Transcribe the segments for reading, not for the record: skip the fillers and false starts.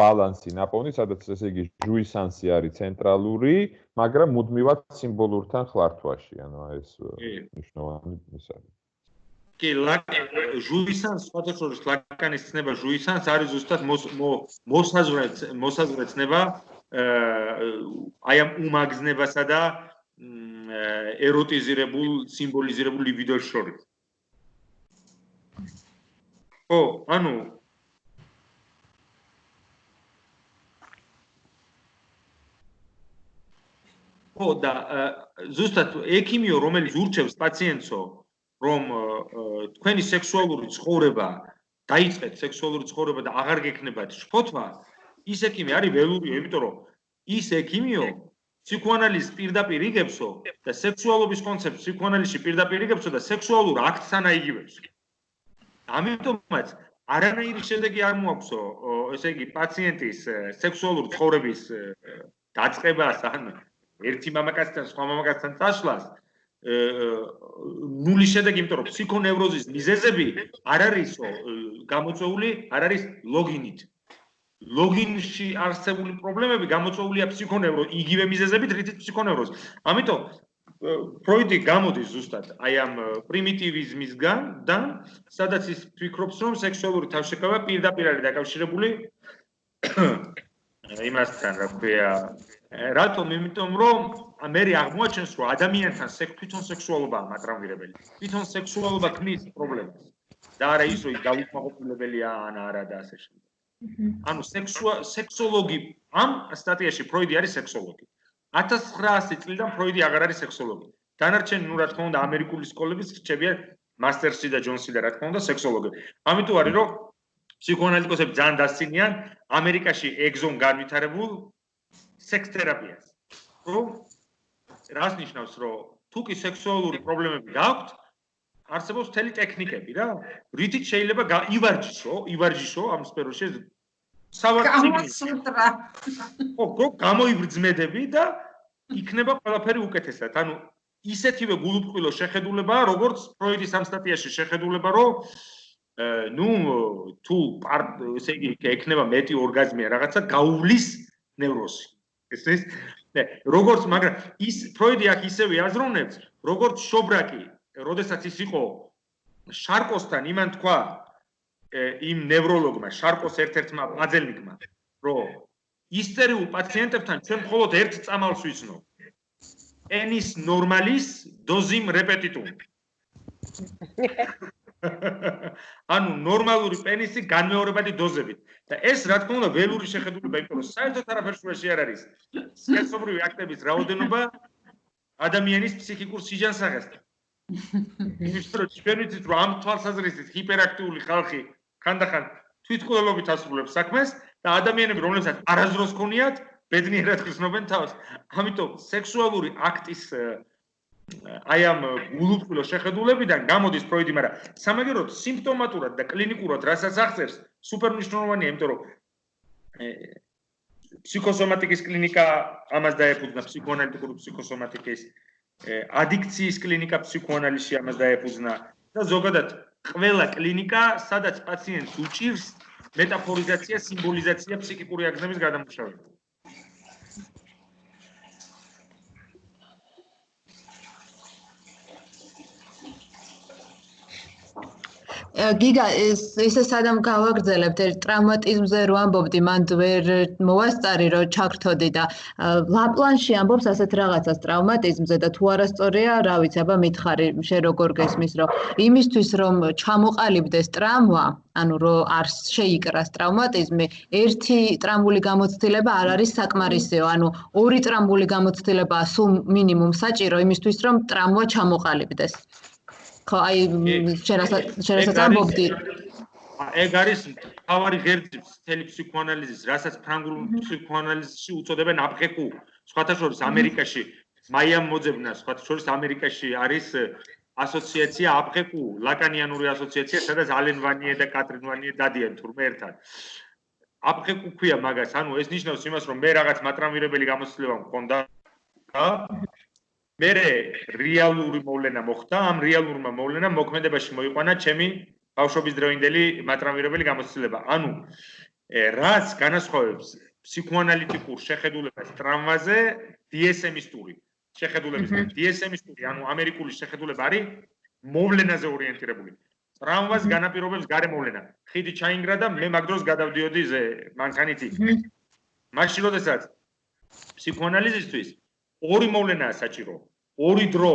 ბალანსი ნაპოვნი, სადაც ესე იგი ჟუისანსი არის ცენტრალური, მაგრამ მუდმივად სიმბოლურთან ხლართვაში, ანუ ეს მნიშვნელოვანი ის არის. კი, ჟუისანს, სხვადასხვა ლაკანის ცნება ჟუისანს არის ზუსტად მოსაზღვრე ცნება აი ამ უმაგზნებასა და ეროტიზირებულ, სიმბოლიზირებულ ლიბიდოს შორის. ხო, ანუ ხო და ზუსტად ექიმიო, რომელიც ურჩევს პაციენტსო, რომ თქვენი სექსუალური ცხოვრება დაიწყეთ სექსუალური ცხოვრება და აღარ გექნებათ შფოთვა, ის ექიმი არის ველურიო, იმიტომ რომ ის ექიმიო ფსიქოანალიზს პირდაპირ იგებსო და სექსუალობის კონცეფტს ფსიქოანალიზში პირდაპირ იგებსო და სექსუალურ აქტთან აიგივებს. ამიტომაც არანაირი შედეგი არ მოაქვსო, ესე იგი პაციენტის სექსუალური ცხოვრების დაწყებას ან ერთი მამაკაცთან სხვა მამაკაცთან წასვლას ნული შედეგი, იმიტომ რომ ფსიქონევროზის მიზეზები არ არისო გამოწვეული, არ არის ლოგინით. ლოგინში არსებული პრობლემები გამოწვეულია ფსიქონევროზ, იგივე მიზეზებით, რითიც ფსიქონევროზ. ამიტომ ფროიდი გამოდის ზუსტად აი ამ პრიმიტივიზმისგან და სადაც ის ფიქრობს, რომ სექსუალური თავშეკავება პირდაპირ არის დაკავშირებული იმასთან, რა ქვია, რატომ? იმიტომ რომ მე აღმოაჩენს, რომ ადამიანთან თვითონ სექსუალობაა მატრამვირებელი. თვითონ სექსუალობა ქმნის პრობლემას. და არა ის, რომ ის დაუთმაყოფილებელია ან არა და ასე შემდეგ. ანუ სექსოლოგი ამ სტატიაში ფროიდი არის სექსოლოგი. 1900 წლიდან ფროიდი აღარ არის სექსოლოგი. დანარჩენი, ნუ რა თქმა უნდა, ამერიკული სკოლებიც რჩებიან მასტერსი და ჯონსი და რა თქმა უნდა სექსოლოგები. ამიტომ არის, რომ ფსიქოანალიტიკოსები ძალიან დასცინიან ამერიკაში ეგზონ განვითარებულ სექს თერაპიას. რომ რას ნიშნავს, რომ თუ კი სექსუალური პრობლემები გაქვთ, არსებობს მთელი ტექნიკები რა, რითიც შეიძლება ივარჯიშო ამ სფეროში გამოსუტრა. ხო, გამოიბრძმედები და იქნება ყველაფერი უკეთესად. ანუ ისეთივე გულუბრყვილო შეხედულებაა, როგორც ფროიდის ამ სტატიაში შეხედულება, რომ ნუ თუ ესე იგი ექნება მეტი ორგაზმი რაღაცა გაუვლის ნევროზი. ეს როგორც, მაგრამ ის ფროიდი აქ ისევე აზროვნებს, როგორც შობრაკი, როდესაც ის იყო შარკოსთან, იმან თქვა იმ ნევროლოგმა, შარკოს ერთ-ერთმა პაძელნიკმა, რომ ისტერიულ პაციენტებთან ჩვენ მხოლოდ ერთ წამალს ვიცნობ. ენის ნორმალის დოზიმ რეპეტიტუმ. ანუ ნორმალური პენისი განმეორებადი დოზებით. და ეს რა თქმა უნდა ველური შეხედულება, იმიტომ რომ საერთოდ არაფერს უეში არ არის. სქესობრივი აქტების რაოდენობა ადამიანის ფსიქიკურ სიჯანსაღესთან. იმიტომ რომ ჩვენ ვიცით, რომ ამ თვალსაზრისით ჰიპერაქტიული ხალხი ხანდახან თვითმკვლელობით ასრულებს საქმეს და ადამიანები, რომლებსაც არასდროს ქონიათ, ბედნიერად გრძნობენ თავს. ამიტომ სექსუალური აქტის აი ამ გულუბრყვილო შეხედულებიდან გამოდის ფროიდი, მაგრამ სამაგეროდ სიმპტომატურად და კლინიკურად რასაც აღწერს, სუპერმნიშვნელოვანია, იმიტომ რომ ფსიქოსომატიკის კლინიკა ამას დაეფუძნა, ფსიქოანალიტიკური ფსიქოსომატიკის, ადიქციის კლინიკა ფსიქოანალიზში ამას დაეფუძნა და ზოგადად ყველა კლინიკა, სადაც პაციენტს უჭირს მეტაფორიზაცია, სიმბოლიზაცია ფსიქიკური აგზნების გადამუშავება. გიგა ესე სადამ გავაგრძელებთ ტრავმატიზმზე რო ამბობდი, მან ვერ მოვასწარი რომ ჩაგრთოდი და ლაპლანში ამბობს ასეთ რაღაცას ტრავმატიზმზე და თუ არასწორია, რა ვიცი, აბა მითხარი, შენ როგორ გესმის, რომ იმისთვის რომ ჩამოყალიბდეს ტრავმა, ანუ რომ არ შეიკრას ტრავმატიზმი, ერთი ტრავმული გამოცდილება არ არის საკმარისიო, ანუ ორი ტრავმული გამოცდილებაა სულ მინიმუმ საჭირო იმისთვის რომ ტრავმა ჩამოყალიბდეს. ხო, აი შენასაც ამბობდი. ეგ არის თავარი ღერძი მთელი ფსიქოანალიზის, რასაც ფრანგულ ფსიქოანალიზში უწოდებენ აბხეკუ. სხვათა შორის ამერიკაში მაიამ მოძებნა, სხვათა შორის ამერიკაში არის ასოციაცია აბხეკუ, ლაკანიანური ასოციაცია, სადაც ალენ ვანიე და კატრინ ვანიე დადიან თურმე ერთად. აბხეკუ ქვია მაგას, ანუ ეს ნიშნავს იმას, რომ მე რაღაც მატრამვირებელი გამოცდილება მქონდა და მე რეალური მოვლენა მოხდა, ამ რეალურმა მოვლენამ მოქმედებაში მოიყვანა ჩემი ბავშვობის დროინდელი მატრამვირებელი გამოცდილება. ანუ რაც განასხვავებს ფსიქოანალიტიკურ შეხედულებას ტრამვაზე DSM-ისტური შეხედულებისგან. DSM-ისტური, ანუ ამერიკული შეხედულება არის მოვლენაზე ორიენტირებული. ტრამვას განაპირობებს გარე მოვლენა. ხიდი ჩაინგრა და მე მაგ დროს გადავდიოდი მანქანით. მაშინ როდესაც ფსიქოანალიზისთვის ორი მოვლენაა საჭირო. ორი დრო.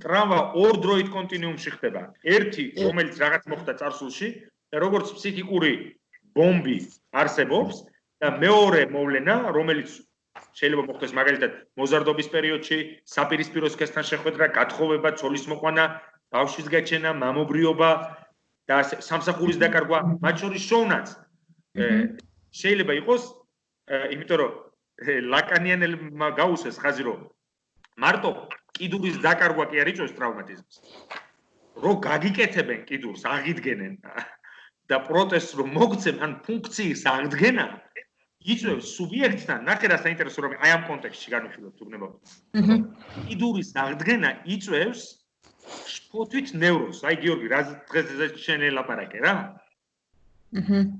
ტრამვა ორ დროით კონტინიუმში ხდება. ერთი, რომელიც რაღაც მოხდა წარსულში, და როგორც ფსიქიკური ბომბი არსებობს და მეორე მოვლენა, რომელიც შეიძლება მოხდეს მაგალითად მოზარდობის პერიოდში, საპირისპირო სქესთან შეხვედრა, გათხოვება, ცოლის მოყვანა, ბავშვის გაჩენა, მამობრიობა და სამსახურის დაკარგვა, მათ შორის შოვნაც შეიძლება იყოს, იმიტომ რომ ლაკანიანელმა გაუსვეს ხაზი რომ მარტო კიდურის დაკარგვა კი არ იწვევს ტრაუმატიზმს. რო გაგიკეთებენ კიდურს, აღიდგენენ და პროტეზს რომ მოგცემ, ან ფუნქციის აღდგენა იწვევს სუბიექტთან, ნახე რა საინტერესო რომ აი ამ კონტექსტში განვიხილოთ უგნებოდ. კიდურის აღდგენა იწვევს შფოთვით ნევრონს. აი გიორგი, რა დღეს შენ ელაპარაკე რა?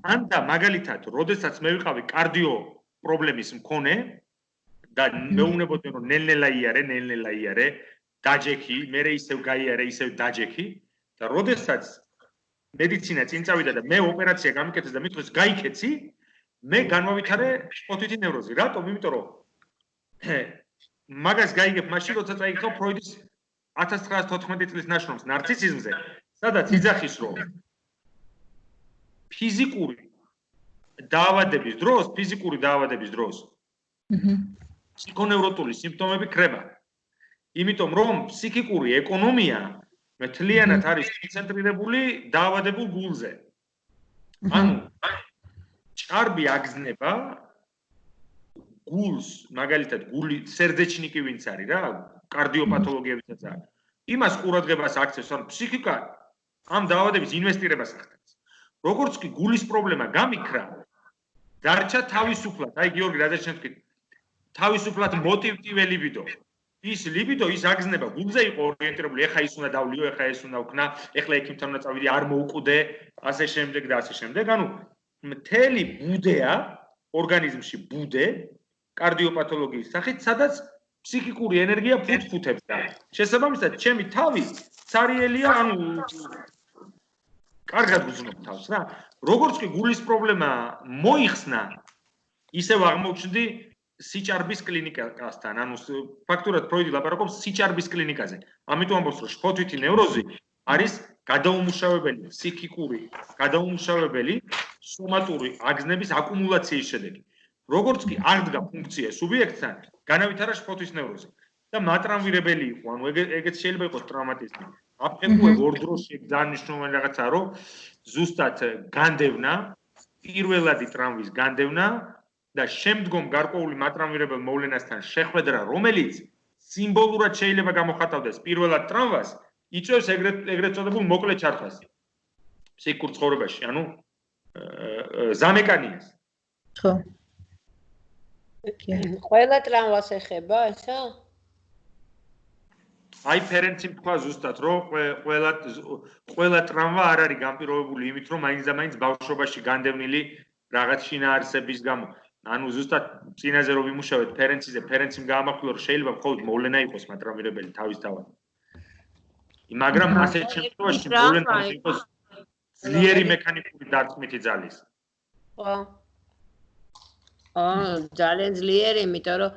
ან და მაგალითად, როდესაც მე ვიყავი კარდიო პრობლემის მქონე და მეუნებოდნენ რომ ნელ-ნელა იარე, დაჯექი, მე ისევ გაიარე, ისევ დაჯექი და როდესაც მედიცინა წინ წავიდა და მე ოპერაცია გამიკეთეს და მithres გაიქეცი, მე განვავითარე შფოთვითი ნევროზი. რატომ? იმიტომ რომ მაგას გაიგებ მაშინ, როცა წაიკითხავ ფროიდის 1914 წლის ნაშრომს ნარცისიზმზე, სადაც იძახის რომ ფიზიკური დაავადების დროს ფსიქონევროტული სიმპტომები ქრება. იმიტომ რომ ფსიქიკური ეკონომია მთლიანად არის კონცენტრირებული დაავადებულ გულზე. ანუ ჭარბი აგზნება გულს, მაგალითად გული სერდეჩნიკი ვინც არის რა, კარდიოპათოლოგიებიცაც არის. იმას ყურადღებას აქცევს, რომ ფსიქიკა ამ დაავადების ინვესტირებას ახდენს. როგორც კი გულის პრობლემა გამიქრა, დარჩა თავისუფლად, აი გიორგი რაზეც შენ თქვი, თავისუფლად მოტივტივე ლიბიდო. ის ლიბიდო, ის აგზნება გულზე იყო ორიენტირებული, ეხა ის უნდა დავლიო, ეხა ეს უნდა ვქნა, ეხლა ექიმთან უნდა წავიდი, არ მოუკვდე, ასე შემდეგ და ასე შემდეგ. ანუ მთელი ბუდეა ორგანიზმში ბუდე კარდიოპათოლოგიის სახით, სადაც ფსიქიკური ენერგია ფუთფუთებს და შესაბამისად ჩემი თავი ცარიელია, ანუ კარგად ვუზნობ თავს რა. როგორც კი გულის პრობლემა მოიხსნა, ისევ აღმოჩნდი სიჭარბის კლინიკასთან, ანუ ფაქტურად ფროიდი ლაპარაკობს სიჭარბის კლინიკაზე. ამიტომ ამბობს, რომ შფოთვითი ნევროზი არის გადაუმუშავებელი ფსიქიკური, გადაუმუშავებელი სომატური აგზნების აკუმულაციის შედეგი. როგორც კი აღდგა ფუნქცია სუბიექტთან, განავითარა შფოთვის ნევროზი. და მატრამვირებელი იყო, ანუ ეგეც შეიძლება იყოს ტრაუმატიზმი. აფეთქუებ ორ დროში ძალიან მნიშვნელოვანი რაღაცაა, რომ ზუსტად განდევნა, პირველადი ტრამვის განდევნა და შემდგომ გარკვეული მატრამვირებელ მოვლენასთან შეხვედრა, რომელიც სიმბოლურად შეიძლება გამოხატავდეს პირველად ტრამვას, იწვევს ეგრეთ წოდებულ მოკლე ჩართვას ფსიქიკურ ცხოვრებაში, ანუ ზამეკანიას. ხო. ყველა ტრამვას ეხება ესა? აი ფერენცი თქვა ზუსტად, რომ ყველა ტრამვა არ არის განპირობებული იმით, რომ მაინც ბავშვობაში განდევნილი რაღაც შინაარსების გამო. ანუ ზუსტად წინაზე რომ ვიმუშავეთ ფერენციზე, ფერენციმ გაამახვილა, რომ შეიძლება მხოლოდ მოვლენა იყოს მატრამვირებელი თავისთავად. მაგრამ ასეთ შემთხვევაში მოვლენა იყოს ძლიერი მექანიკური დარწმითი ძალის. ხო. ძალიან ძლიერი, იმიტომ რომ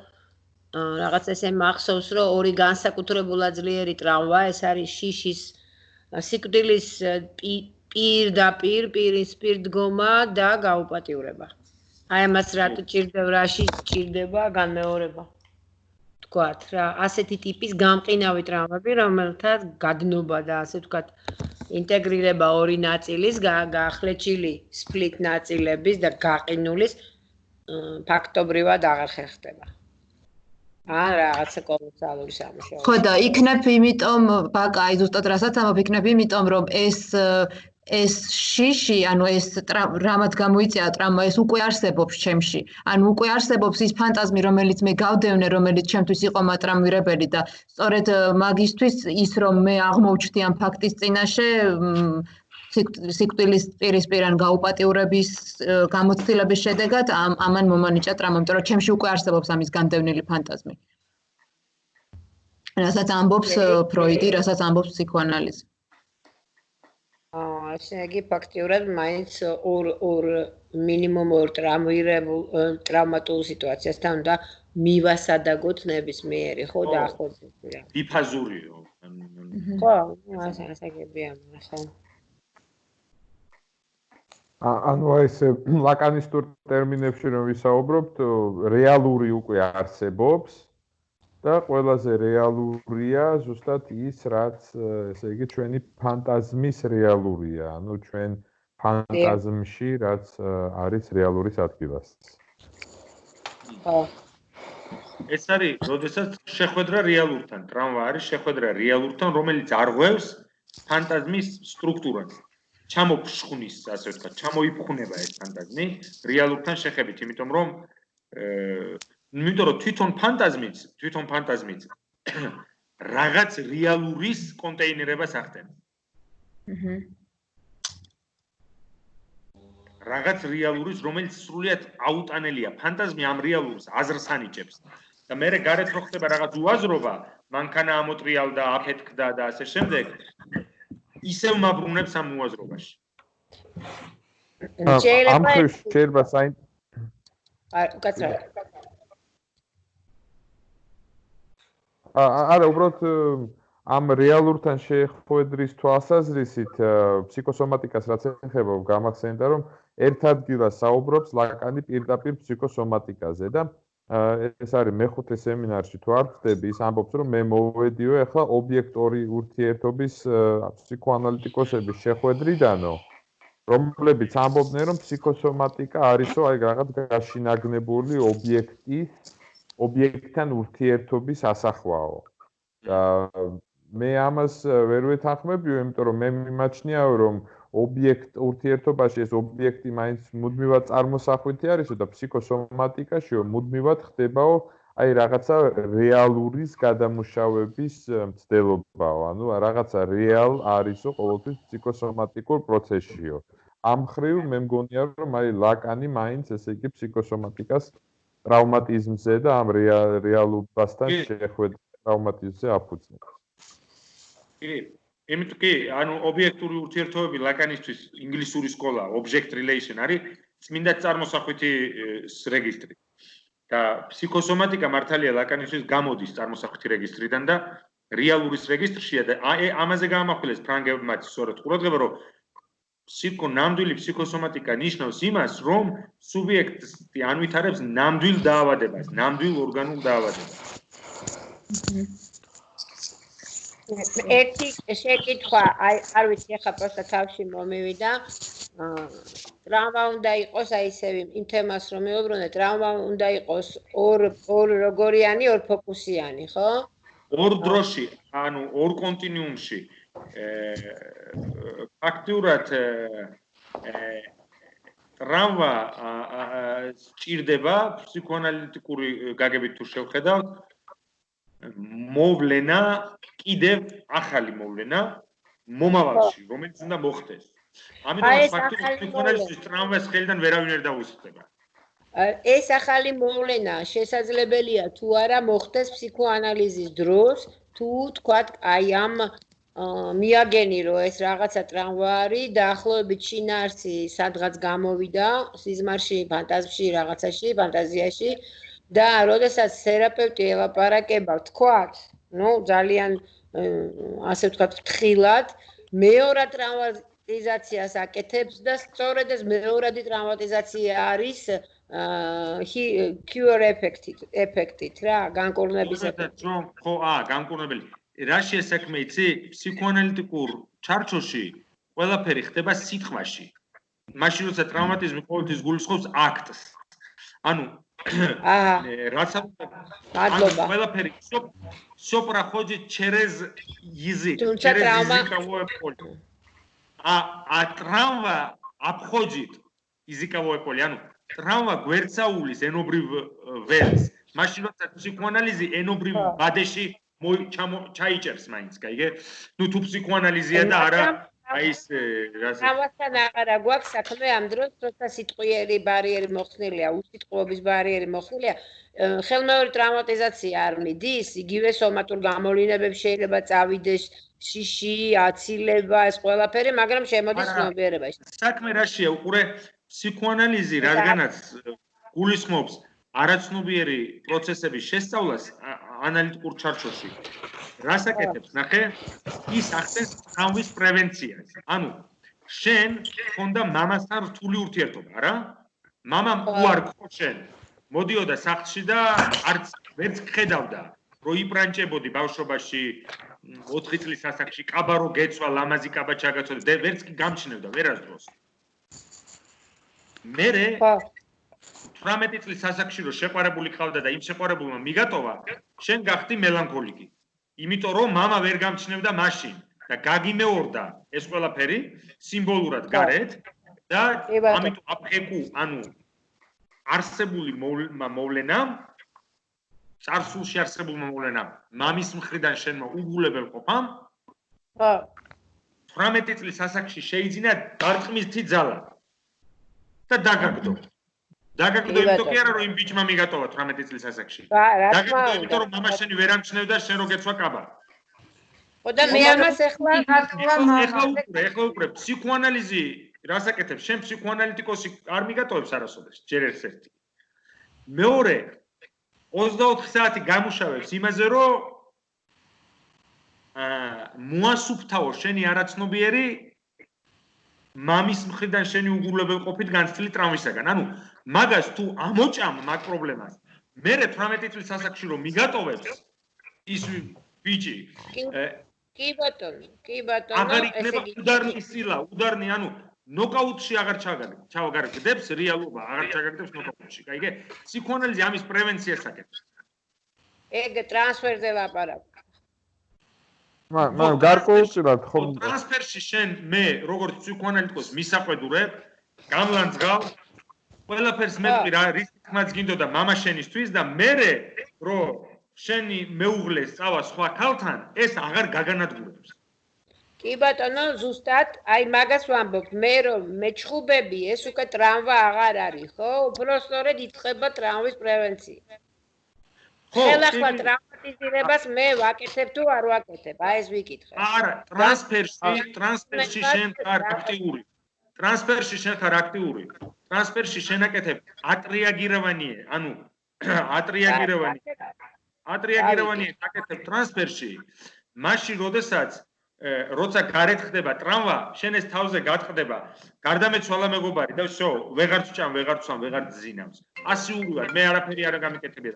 რაღაც ესე მახსოვს, რომ ორი განსაკუთრებულად ძლიერი ტრამვა, ეს არის შიშის სიკვდილის პირდაპირ პირისპირ დგომა და გაუპატიურება. აი ამას რატო ჭირდება, ჭირდება განმეორება. თქვათ რა, ასეთი ტიპის გამყინავი ტრამვები, რომელთაც გადნობა და ასე ვთქვათ, ინტეგრირება ორი ნაწილის, გაახლეჩილი სპლიტ ნაწილების და გაყინულის ფაქტობრივად აღარ ხერხდება. რაღაცა კოლოსალური სამუშაო. ხო და იქნებ იმიტომ ბაკა, აი ზუსტად რასაც ამბობ, იქნებ იმიტომ რომ ეს შიში, ანუ ეს რამაც გამოიწია ტრამვა, ეს უკვე არსებობს ჩემში. ანუ უკვე არსებობს ის ფანტაზმი, რომელიც მე გავდევნე, რომელიც ჩემთვის იყო მატრამვირებელი და სწორედ მაგისთვის ის რომ მე აღმოჩნდი ამ ფაქტის წინაშე სიკვდილის პირისპირან გაუპატიურების გამოცდილების შედეგად ამან მომანიჭა ტრაუმა, იმიტომ რომ ჩემში უკვე არსებობს ამის განდევნილი ფანტაზმი. რასაც ამბობს ფროიდი, რასაც ამბობს ფსიქოანალიზი. ესე იგი ფაქტიურად მაინც ორ მინიმუმ ორ ტრავმატულ სიტუაციასთან უნდა მივასადაგოთ ნებისმიერი, ხო და ახლობლია. დიფაზურიო. ხო, ასაგებია მასა. ანუ ეს ლაკანისტურ ტერმინებში რომ ვისაუბრობთ, რეალური უკვე არსებობს და ყველაზე რეალურია ზუსტად ის, რაც ესე იგი ჩვენი ფანტაზმის რეალურია, ანუ ჩვენ ფანტაზმში რაც არის რეალურის ადგილას. ხო. ეს არის, როდესაც შეხვედრა რეალურთან, ტრავმა არის შეხვედრა რეალურთან, რომელიც არღვევს ფანტაზმის სტრუქტურას. ჩამოფშხნის, ასე ვთქვათ, ჩამოიფხუნება ეს ფანტაზმი რეალურთან შეხებით, იმიტომ რომ თვითონ ფანტაზმიც რაღაც რეალურის კონტეინერებას ახდენს. რაღაც რეალურის, რომელიც სრულიად აუტანელია, ფანტაზმი ამ რეალურს აზრს ანიჭებს. და მე გარეთ რო ხდება რაღაც უაზრობა, მანქანა ამოტრიალდა, აფეთქდა და ასე შემდეგ, ისევ მაბრუნებს ამ უაზრობაში. შეიძლება უკაცრავად. არა, უბრალოდ ამ რეალურთან შეხვედრის თვალსაზრისით ფსიქოსომატიკას რაც ეხება გამახსენდა რომ ერთ ადგილას საუბრობს ლაკანი პირდაპირ ფსიქოსომატიკაზე და ეს არის მეხუთე სემინარში თუ არ ვხდები ის ამბობს რომ მე მოვედიო ახლა ობიექტური ურთიერთობის ფსიქოანალიტიკოსების შეხვედრიდანო რომლებიც ამბობდნენ რომ ფსიქოსომატიკა არისო აი რაღაც გაშინაგნებული ობიექტთან ურთიერთობის ასახვაო და მე ამას ვერ ვეთანხმებიო, იმიტომ რომ მე მიმაჩნიაო რომ ურთიერთობაში ეს ობიექტი მაინც მუდმივად წარმოსახვითი არისო და ფსიქოსომატიკაშიო მუდმივად ხდებაო აი რაღაცა რეალურის გადამუშავების მცდელობაო, ანუ რაღაცა რეალ არისო ყოველთვის ფსიქოსომატიკურ პროცესშიო. ამ ხრივ მე მგონია რომ აი ლაკანი მაინც ესე იგი ფსიქოსომატიკას ტრავმატიზმზე და ამ რეალობასთან შეხვედრა ტრავმატიზმზე აფუძნებს. იმიტომ კი, ანუ ობიექტური ურთიერთობები ლაკანისთვის ინგლისური სკოლა object relation არის წმინდა წარმოსახვითი რეგისტრი. და ფსიქოსომატიკა მართალია ლაკანისთვის გამოდის წარმოსახვითი რეგისტრიდან და რეალურის რეგისტრშია და ამაზე გაამახვილეს ფრანგებმა სწორედ ყურადღება, რომ ნამდვილი ფსიქოსომატიკა ნიშნავს იმას, რომ სუბიექტი ანვითარებს ნამდვილ დაავადებას, ნამდვილ ორგანულ დაავადებას. ერთი შეკითხვა, არ ვიცი, ახლა პროსტა თავში მომივიდა. ტრავმა უნდა იყოს აი ისევ იმ თემას რომ მეუბრუნე, ტრავმა უნდა იყოს ორ როგორიანი, ორ ფოკუსიანი, ხო? ორ დროში, ანუ ორ კონტინუუმში. ფაქტურად ტრავმა სჭირდება ფსიქოანალიტიკური გაგებით თუ შევხედავთ მოვლენა კიდევ ახალი მოვლენა მომავალში რომელიც უნდა მოხდეს. ამიტომ ფაქტურად ფსიქოანალიზის ტრავმას ხელიდან ვერავინ ვერ დაუსწრება. ეს ახალი მოვლენა შესაძლებელია თუ არა მოხდეს ფსიქოანალიზის დროს, თუ თქვათ აი ამ მიაგენი რომ ეს რაღაცა ტრავმა არის დაახლოებით შინაარსი სადღაც გამოვიდა სიზმარში, ფანტაზმში, რაღაცაში, ფანტაზიაში და როდესაც თერაპევტი ელაპარაკება თქვათ, ძალიან ასე ვთქვათ ფრთხილად, მეორად ტრავმატიზაციას აკეთებს და სწორედ ეს მეორადი ტრავმატიზაცია არის cure effect-ით რა, განკურნების ეფექტი. ხო, განკურნებელი. რა შეესაქმე იცი? ფსიქოანალიტიკურ ჩარჩოში ყველაფერი ხდება სიტყვაში. მაშინ როცა ტრავმატიზმი ყოველთვის გულისხმობს აქტს. ანუ რაცა ყველაფერი всё проходит через язык, через языковое поле. А травма обходит языковое поле. ანუ ტრავმა გვერდსაულის ენობრივ ველს. მაშინ როცა ფსიქოანალიზი ენობრივ ბადეში ჩაიჭერს მაინც, გაიგე? თუ ფსიქოანალიზია და არა აი ეს რაზე ამასთან აღარა გვაქვს საქმე ამ დროს, როცა სიტყვიერი ბარიერი მოხსნილია, უსიტყვობის ბარიერი მოხსნილია, ხელმეორე ტრაუმატიზაცია არ მიდის, იგივე სომატურ გამოვლინებებს შეიძლება წავიდეს შიში, აცილება, ეს ყველაფერი, მაგრამ შემოდის ცნობიერებაში. საქმე რაშია, უყურე ფსიქოანალიზი, რადგანაც გულისხმობს არაცნობიერი პროცესების შესწავლას ანალიტიკურ ჩარჩოში. რას აკეთებს, ნახე? ის ახდენს ტრავმის პრევენციას. ანუ შენ ხონდა მამასთან რთული ურთიერთობა, რა? მამამ უარ გქონდა შენ. მოდიოდა სახლში და არც ვერც გხედავდა, რომ იპრანჭებოდი ბავშვობაში 4 წლის ასაკში კაბარო გეცვა, ლამაზი კაბა ჩაგაცოდა, ვერც კი გამჩნევდა ვერასდროს. მერე 18 წლის ასაკში რო შეყვარებული ყავდა და იმ შეყვარებულმა მიგატოვა, შენ გახდი მელანქოლიკი. იმიტომ რომ მამა ვერ გამჩნევდა მაშინ და გაგიმეორდა ეს ყველაფერი სიმბოლურად გარეთ და ამიტომ აფხეკუ, ანუ არსებული მოვლენა, წარსულში არსებულმა მოვლენამ, მამის მხრიდან შენმა უგულებელ ყოფამ, 18 წლის ასაკში შეიძინა დარტყმითი ძალა და დაგაგდო. დაგაგდო იმიტომ კი არა რომ იმ ბიჭმა მიგატოვა 18 წლის ასაკში. დაგაგდო იმიტომ რომ მამა შენი ვერ ამჩნევდა შენ რო გეცვა კაბა. ხო და მე ამას ეხლა უყურე ფსიქოანალიზი რას აკეთებს? შენ ფსიქოანალიტიკოსი არ მიგატოვებს არასოდეს, ჯერ ერთ-ერთი. მეორე 24 საათი გამუშავებს იმაზე რომ მოასუფთავო შენი არაცნობიერი მამის მხრიდან შენი უგულებელ ყოფით განცდილი ტრავმისაგან. ანუ მაგას თუ ამოჭამ მაგ პრობლემას, მე 18 წლის ასაკში რომ მიგატოვებს ის ბიჭი კი ბატონო, აღარ იქნება უდარნი სილა, უდარნი, ანუ ნოკაუტში აღარ ჩავაგარგდებს რეალობა, აღარ ჩაგაგდებს ნოკაუტში. კაიგე? ფსიქოანალიზი ამის პრევენციას აკეთებს. ეგ ტრანსფერზე ლაპარაკობ. მაგრამ გარკვეულწილად ხომ ტრანსფერში შენ მე როგორც ფსიქოანალიტიკოს მისაყვედურებ, გამლანძღავ, ყველაფერს მეტყვი რა რის თქმაც გინდოდა მამა შენისთვის და მე რომ შენი მეუღლე სწავა სხვა ქალთან, ეს აღარ გაგანადგურებს. კი ბატონო, ზუსტად, აი მაგას ვამბობ, მე რომ მეჩხუბები, ეს უკვე ტრავმა აღარ არის, ხო? უბრალოდ იწყება ტრავმის პრევენცია. ხელახლა ტრავმატიზირებას მე ვაკეთებ თუ არ ვაკეთებ? აი ეს ვიკითხე. არა, ტრანსფერში შენ ხარ აქტიური. ტრანსფერში შენ აკეთებ ატრიაგიროვანიე, ანუ ატრიაგიროვანიე აკეთებ ტრანსფერში, მაშინ როცა გარეთ ხდება ტრავმა, შენ ეს თავზე გატყდება, გარდამეცვალა მეგობარი და всё, ვეღარ წჭამ, ვეღარ ცვამ, ვეღარ ძინავს. ასიურულად მე არაფერი არ გამიკეთებია.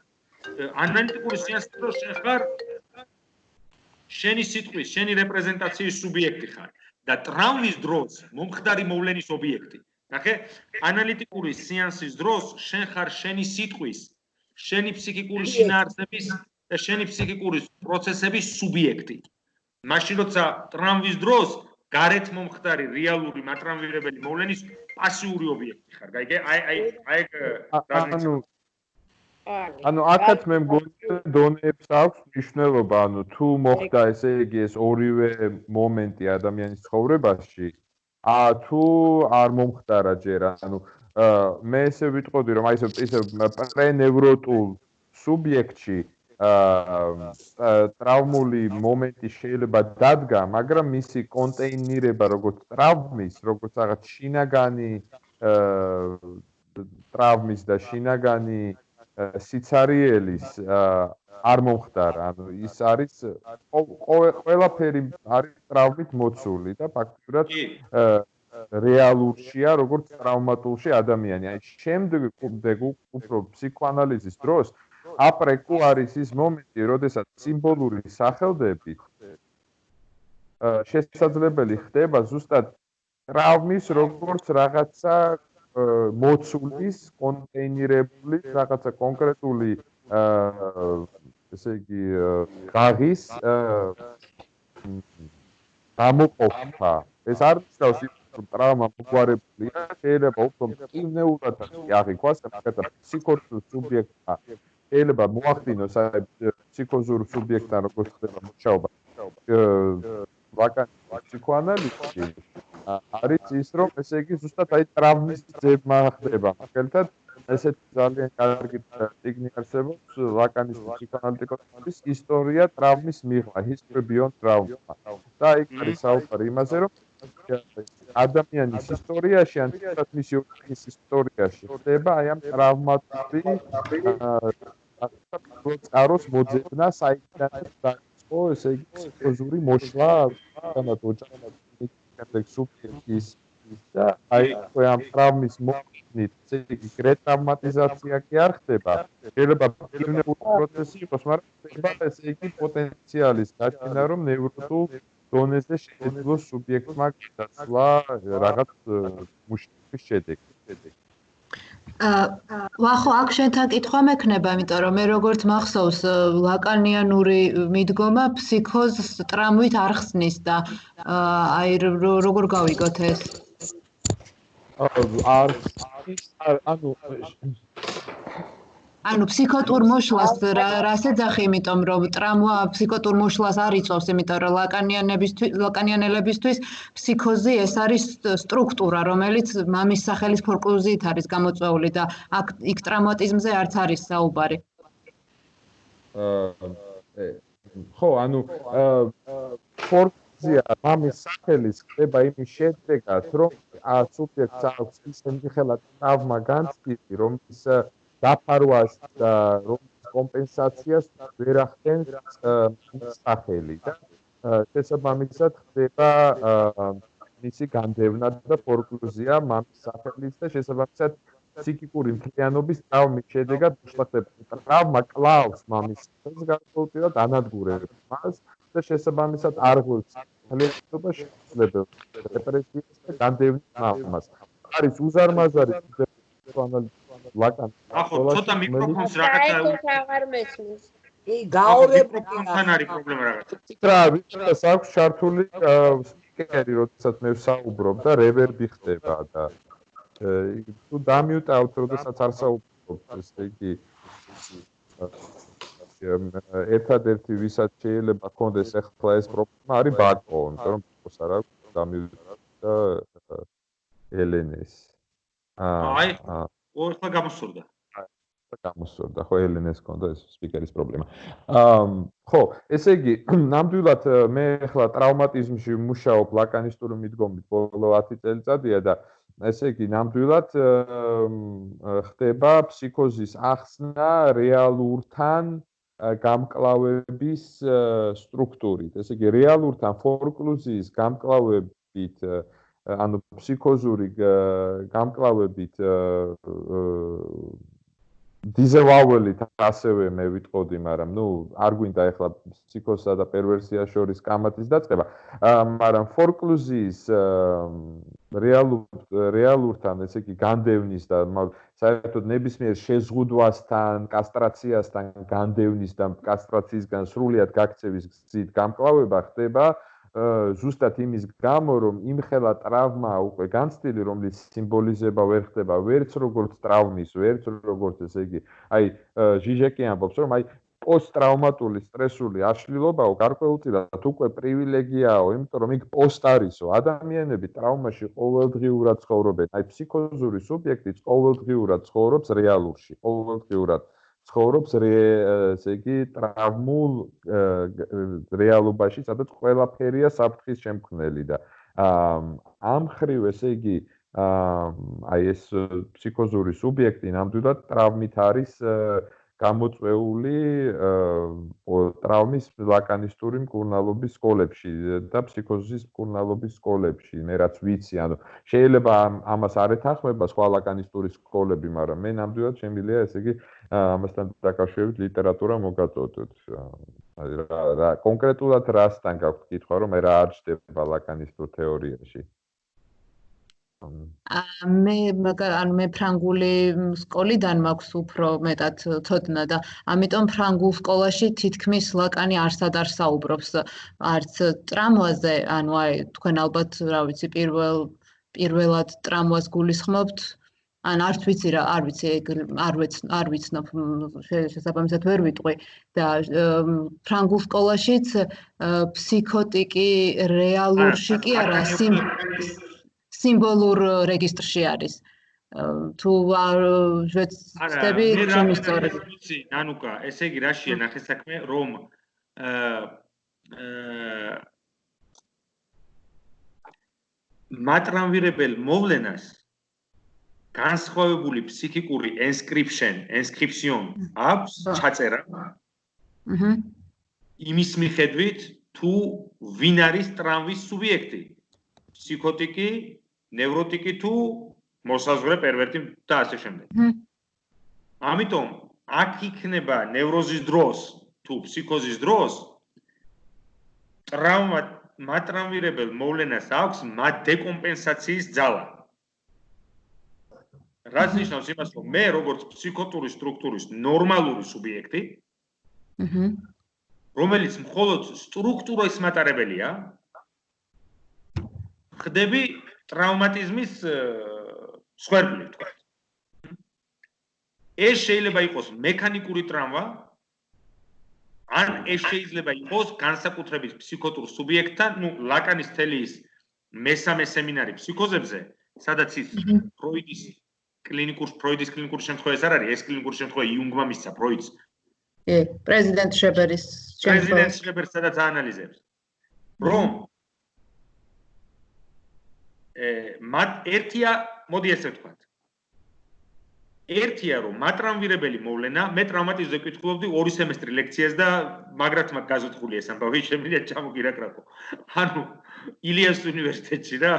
ანალიტიკური სეანსი რო შენ ხარ შენი სიტყვის, შენი რეპრეზენტაციის სუბიექტი ხარ და ტრავმის დროს მომხდარი მოვლენის ობიექტი. ნახე, ანალიტიკური სეანსის დროს შენ ხარ შენი სიტყვის, შენი ფსიქიკური შინაარსების და შენი ფსიქიკური პროცესების სუბიექტი. მაშინ როცა ტრავმის დროს გარეთ მომხდარი რეალური მატრამვირებელი მოვლენის პასიური ობიექტი ხარ. გაიგე? ანუ აქაც მე მგონი დონეებს აქვს მნიშვნელობა, ანუ თუ მოხდა ესე იგი ეს ორივე მომენტი ადამიანის ცხოვრებაში, თუ არ მომხდარა ჯერ, ანუ მე ესე ვიტყოდი რომ აი ესე პრენევროტულ სუბიექტში ტრავმული მომენტი შეიძლება დადგა, მაგრამ მისი კონტეინირება როგორც ტრავმის, როგორც რაღაც შინაგანი ტრავმის და შინაგანი სიცარიელის არ მომხდარა, ანუ ის არის ყველაფერი არის ტრავმით მოცული და ფაქტურად რეალურშია როგორც ტრავმატულში ადამიანი. აი შემდეგ უფრო ფსიქოანალიზის დროს აპრეკუ არის ის მომენტი, როდესაც სიმბოლური სახელდებით შესაძლებელი ხდება ზუსტად ტრავმის როგორც რაღაცა მოცულის, კონტეინირებული, რაღაცა კონკრეტული ესე იგი ღაღის გამოყოფა. ეს არ ნიშნავს ტრავმა მოგვარებულია, შეიძლება უფრო მტკივნეულად აღიქვას, მაგათა ფსიქოზურ სუბიექტთა შეიძლება მოახდინოს აი ფსიქოზურ სუბიექტთან როგორც ხდება მუშაობა ვაკანსია პსიქოანალიზში არის ის, რომ ესე იგი ზუსტად აი ტრავმის ძებნა ხდება. მაგალითად, ესეთი ძალიან კარგი წიგნი არსებობს ლაკანის ფსიქოანალიტიკოსის ისტორია ტრავმის მიღმა, History Beyond Trauma. და იქ არის საუბარი იმაზე, რომ ადამიანის ისტორიაში ან თუნდაც მისი ორგანიზმის ისტორიაში ხდება აი ამ ტრავმატული წყაროს მოძებნა, საიდანაც დაიწყო, ესე იგი ფსიქოზური მოშლა თანაც ოჯახის სუბიექტის და აი ამ ტრავმის მოხდით, ესე იგი რეტრაუმატიზაცია კი არ ხდება. შეიძლება პიროვნებული პროცესი იყოს, მაგრამ ხდება ესე იგი პოტენციალის გაჩენა, რომ ნევროტულ დონეზე შეეძლოს სუბიექტმა გადასვლა რაღაც მუშაობის შედეგი. ვახო, აქ შენთან კითხვა მექნება, იმიტომ რომ მე როგორც მახსოვს, ლაკანიანური მიდგომა ფსიქოზს ტრამვით არ ხსნის და აი როგორ გავიგოთ ეს? ანუ ფსიქოტურ მოშლას რას ეძახი, იმიტომ რომ ტრამვა ფსიქოტურ მოშლას არ იწვევს, იმიტომ რომ ლაკანიანელებისთვის ფსიქოზი ეს არის სტრუქტურა, რომელიც მამის სახელის ფორკლუზიით არის გამოწვეული და იქ ტრამატიზმზე არც არის საუბარი. ხო, ანუ ფორკლუზია მამის სახელის ხდება იმის შედეგად, რომ სუბიექტს აქვს ისეთი ხელად ტრავმა განცდილი, რომ ის დაფარვას და რომლის კომპენსაციას ვერ ახდენს სახელი და შესაბამისად ხდება მისი განდევნა და ფორკლუზია მამის სახელის და შესაბამისად ფსიქიკური მთლიანობის ტრავმის შედეგად მოხდება. ტრავმა კლავს მამის სახელს გარკვეულწილად ანადგურებს მას და შესაბამისად არ ღვევს მთლიანობა შესაძლებელს რეპრესიას და განდევნის მამას. არის უზარმაზარი ლაკანი. ახო, ცოტა მიკროფონს რაღაცა აღარ მესმის. გაორებ მიკროფონთან არის პრობლემა რაღაცა. რა, ვიცით, აქვს ჩართული სპიკერი, როდესაც მე ვსაუბრობ და რევერბი ხდება და თუ დამიუტავთ, როდესაც არ საუბრობ, ესე იგი ერთადერთი ვისაც შეიძლება კონდეს ახლა ეს პრობლემა არის ბაკო, იმიტომ რომ ბაკოს არ აქვს დამიუტავ და ელენეს. აი, ახლა გამოსურდა. გამოსურდა, ხო, ელენეს კონდა ეს სპიკერის პრობლემა. ხო, ესე იგი, ნამდვილად მე ახლა ტრავმატიზმში მუშაობ ლაკანისტური მიდგომით ბოლო 10 წელიწადია და ესე იგი, ნამდვილად ხდება ფსიქოზის ახსნა რეალურთან გამკლავების სტრუქტურით. ესე იგი, რეალურთან ფორკლუზიის გამკლავებით ანუ ფსიქოზური გამკლავებით დიზევაველით ასევე მე ვიტყოდი, მაგრამ ნუ არ გვინდა ახლა ფსიქოსსა და პერვერსიას შორის კამათის დაწყება, მაგრამ ფორკლუზიის რეალურთან, ესე იგი, განდევნის და საერთოდ ნებისმიერ შეზღუდვასთან, კასტრაციასთან, განდევნის და კასტრაციისგან სრულად გაქცევის გზით გამკლავება ხდება ზუსტად იმის გამო, რომ იმხელა ტრავმა უკვე განცდილი, რომელიც სიმბოლიზება ვერ ხდება ვერც როგორც ტრავმის, ვერც როგორც ესე იგი, აი ჟიჟეკი ამბობს, რომ აი პოსტტრავმატული სტრესული აშლილობაო გარკვეულწილად უკვე პრივილეგიაო, იმიტომ რომ იქ პოსტ არისო, ადამიანები ტრავმაში ყოველდღიურად ცხოვრობენ, აი ფსიქოზური სუბიექტიც ყოველდღიურად ცხოვრობს რეალურში, ყოველდღიურად ცხოვრობს ესე იგი ტრავმულ რეალობაში, სადაც ყველაფერია საფრთხის შემქმნელი და ამ ხრივ ესე იგი აი ეს ფსიქოზური სუბიექტი ნამდვილად ტრავმით არის გამოწვეული ტრავმის ლაკანისტური მკურნალობის სკოლებში და ფსიქოზის მკურნალობის სკოლებში, მე რაც ვიცი, ანუ შეიძლება ამას არ ეთანხმება სხვა ლაკანისტური სკოლები, მაგრამ მე ნამდვილად შემიძლია ესე იგი ამასთან დაკავშირებით ლიტერატურა მოგაწოდოთ. რა კონკრეტულად რასთან გაქვთ კითხვა, რომ რა არ ჩდება ლაკანისტურ თეორიაში? მე ფრანგული სკოლიდან მაქვს უფრო მეტად ცოდნა და ამიტომ ფრანგულ სკოლაში თითქმის ლაკანი არსად არ საუბრობს არც ტრამვაზე, ანუ აი თქვენ ალბათ რა ვიცი პირველად ტრამვას გულისხმობთ, ან არც ვიცი რა, არ ვიცნობ, შესაბამისად ვერ ვიტყვი და ფრანგულ სკოლაშიც ფსიქოტიკი რეალურში კი არა, სიმბოლურ რეგისტრში არის. თუ ვეცდები ჩემი სწორად. ვიცი, ნანუკა, ესე იგი რაშია ნახე საქმე, რომ მატრანვირებელ მოვლენას განსხვავებული ფსიქიკური ენსკრიფსიონ აქვს ჩაწერა. იმის მიხედვით თუ ვინ არის ტრამვის სუბიექტი. ფსიქოტიკი, ნევროტიკი თუ მოსაზღვრე პერვერტი და ასე შემდეგ. ამიტომ აქ იქნება ნევროზის დროს თუ ფსიქოზის დროს მატრანვირებელ მოვლენას აქვს მათ დეკომპენსაციის ძალა. რაც ნიშნავს იმას, რომ მე როგორც ფსიქოტური სტრუქტურის ნორმალური სუბიექტი, რომელიც მხოლოდ სტრუქტურის მატარებელია, ხდები ტრავმატიზმის სვერბლი, თქვა. ეს შეიძლება იყოს მექანიკური ტრავმა, ან ეს შეიძლება იყოს განსაკუთრებით ფსიქოტურ სუბიექტთან, ლაკანის თელის მესამე სემინარი ფსიქოზებზე, სადაც ის ფროიდის კლინიკური შემთხვევა ეს არ არის, ეს კლინიკური შემთხვევა იუნგმა მისცა ფროიდს. პრეზიდენტ შებერის სადაც აანალიზებს. რომ ერთია, მოდი ესე ვთქვათ. ერთია რომ მატრანვირებელი მოვლენა, მე ტრავმატიზმზე ვკითხულობდი 2 სემესტრი ლექციას და მაგრად მაგ გაზოთხული ეს ამბავი შემიძლია ჩამოგირაკრაკო. ანუ ილიას უნივერსიტეტში რა,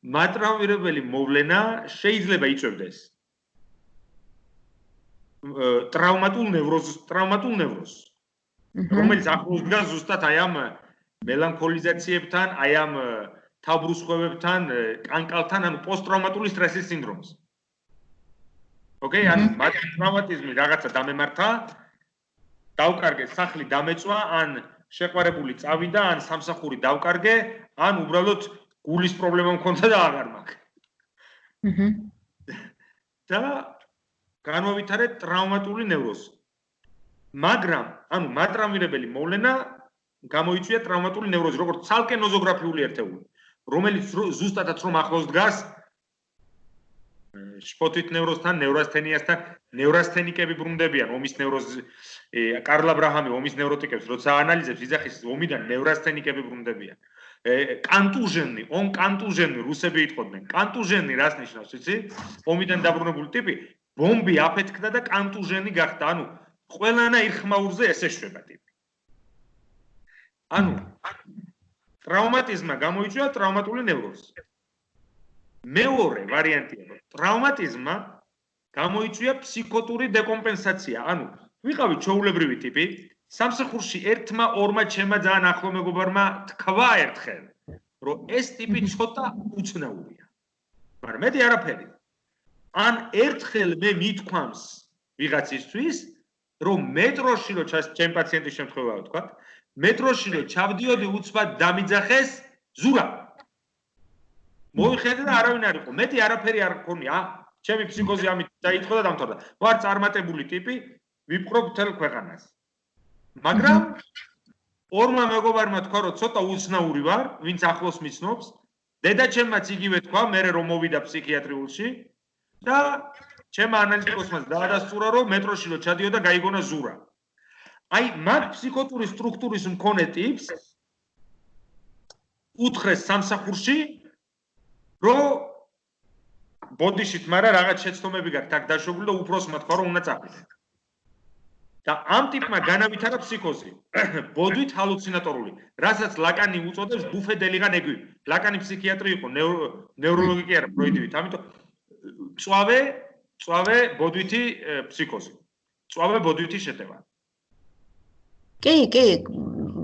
მატრანვირებელი მოვლენა შეიძლება იწვევდეს ტრავმატულ ნევროზს, რომელიც ახლოს დგას ზუსტად აი ამ მელანქოლიზაციებთან, აი ამ თავბრუსხვევებთან, კანკალთან, ანუ პოსტტრავმატული სტრესის სინდრომს. ოკეი, ანუ ტრავმატიზმი რაღაცა დამემართა, დავკარგე, სახლი დამეწვა, ან შეყვარებული წავიდა, ან სამსახური დავკარგე, ან უბრალოდ გულის პრობლემა მქონდა და აღარ მაქვს. და განვავითარე ტრავმატული ნევროზი. მაგრამ, ანუ მატრანვირებელი მოვლენა გამოიწვია ტრავმატული ნევროზი, როგორც ცალკე ნოზოგრაფიული ერთეული, რომელიც ზუსტადაც რომ ახლოს დგას შფოთვით ნევროზთან, ნევრასთენიასთან, ნევრასთენიკები ბრუნდებიან, ომის ნევროზი, კარლ აბრაჰამი ომის ნევროტიკებს, როცა აანალიზებს, იძახის ომიდან ნევრასთენიკები ბრუნდებიან. კანტუჟენი, კანტუჟენი რუსები იტყოდნენ. კანტუჟენი რას ნიშნავს, იცი? ომიდან დაბრუნებული ტიპი, ბომბი აფეთქდა და კანტუჟენი გახდა. ანუ ყველანაირ ხმაურზე ეს ეშვება ტიპი. ანუ ტრავმატიზმა გამოიწვია ტრავმატული ნევროზი. მეორე ვარიანტია, რომ ტრავმატიზმა გამოიწვია ფსიქოტური დეკომპენსაცია. ანუ ვიყავი ჩვეულებრივი ტიპი, სამსახურში ერთმა ორმა ჩემმა ძალიან ახლო მეგობარმა თქვა ერთხელ, რომ ეს ტიპი ცოტა უცნაურია. მაგრამ მეტი არაფერი. ან ერთხელ მე მithქვამს ვიღაცისთვის, რომ მეტროში რო ჩემ პაციენტის შემთხვევაა ვთქვათ, მეტროში რო ჩავდიოდი უცბად დამიძახეს ზურა. მოიხედე და არავინ არ იყო. მეტი არაფერი არ მქონია. ჩემი ფსიქოზი ამით დაიწყო და დამთავრდა. ვარ წარმატებული ტიპი, ვიპყრობ მთელ ქვეყანას. მაგრამ ორმა მეგობარმა თქვა, რომ ცოტა უცნაური ვარ, ვინც ახლოს მიცნობს. დედაჩემმაც იგივე თქვა, მე რომ მოვიდა ფსიქიატრიულში და ჩემმა ანალიტიკოსმა დაადასტურა, რომ მეტროში რო ჩადიოდა, გაიგონა ზურა. აი, მაგ ფსიქოტური სტრუქტურის მქონე ტიპს უთხრეს სამსახურში, რომ ბოდიშით, მაგრამ რაღაც შეცდომები გაქვთ აქ დაშვებული და უფროსმა თქვა, რომ უნდა წახვიდე. და ამ ტიპმა განავითარა ფსიქოზი, ბოდვით ჰალუცინატორული, რასაც ლაკანი უწოდებს ბუფედელიღან ეგვი. ლაკანი ფსიქიატრი იყო, ნევროლოგი კი არა, ფროიდივით, ამიტომ წვავე ბოდვითი ფსიქოზი. წვავე ბოდვითი შეტევა. კი,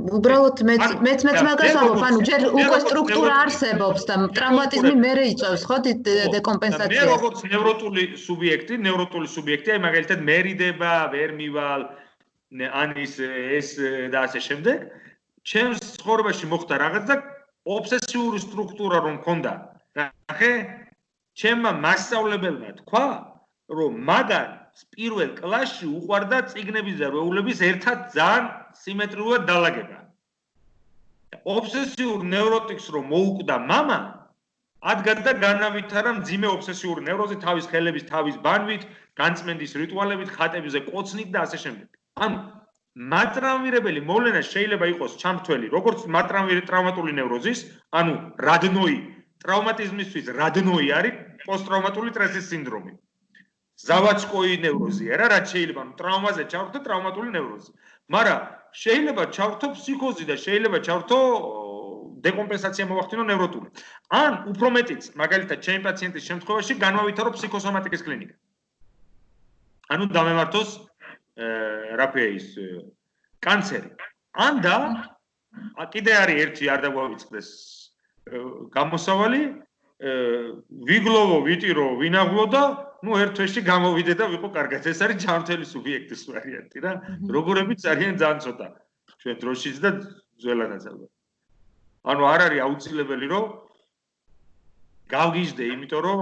უბრალოდ მეც მაგას ვამბობ, ანუ ჯერ უკვე სტრუქტურა არსებობს და ტრავმატიზმი მერე იწვევს, ხო, დეკომპენსაციას. მე როგორც ნევროტული სუბიექტი, აი მაგალითად მერიდება, ვერ მივალ, ან ეს და ასე შემდეგ, ჩემს ცხოვრებაში მოხდა რაღაც და ობსესიური სტრუქტურა რომ მქონდა. ნახე? ჩემმა მასწავლებელმა თქვა, რომ მაგარ პირველ კლასში უყვარდა წიგნების და როულების ერთად ძალიან სიმეტრიულად დალაგება. ობსესიურ ნევროტიკს რომ მოუკვდა მამა, ადგა და განავითარა მძიმე ობსესიური ნევროზი თავის ხელების, თავის ბანვით, განწმენდის რიტუალებით, ხატებზე ყოცნით და ასე შემდეგ. ანუ მატრაუმირებელი მოვლენა შეიძლება იყოს ჩამრთველი, როგორც ტრავმატული ნევროზის, ანუ რადნოი, ტრავმატიზმისთვის რადნოი არის პოსტტრავმატული სტრესის სინდრომი. ზავაჩკოი ნევროზია რა, რაც შეიძლება ტრავმაზე ჩავრთო ტრავმატული ნევროზი. მაგრამ შეიძლება ჩავრთო ფსიქოზი და შეიძლება ჩავრთო დეკომპენსაცია მოახდინო ნევროტული. ან უფრო მეტიც, მაგალითად, ჩემი პაციენტის შემთხვევაში განვავითარო ფსიქოსომატიკის კლინიკა. ანუ დამემართოს რაფია ის კანცერი. ან და კიდე არის ერთი არ დაგვავიწყდეს გამოსავალი, ვიგლოვო, ვიტირო, ვინაღლო და ერთ თვეში გამოვიდე და ვიყო კარგად. ეს არის ჩამრთველი სუბიექტის ვარიანტი რა. როგორებიც არიან ძალიან ცოტა ჩვენ დროშიც და ძველადაც ალბათ. ანუ არ არის აუცილებელი რომ გავგიჟდე, იმიტომ რომ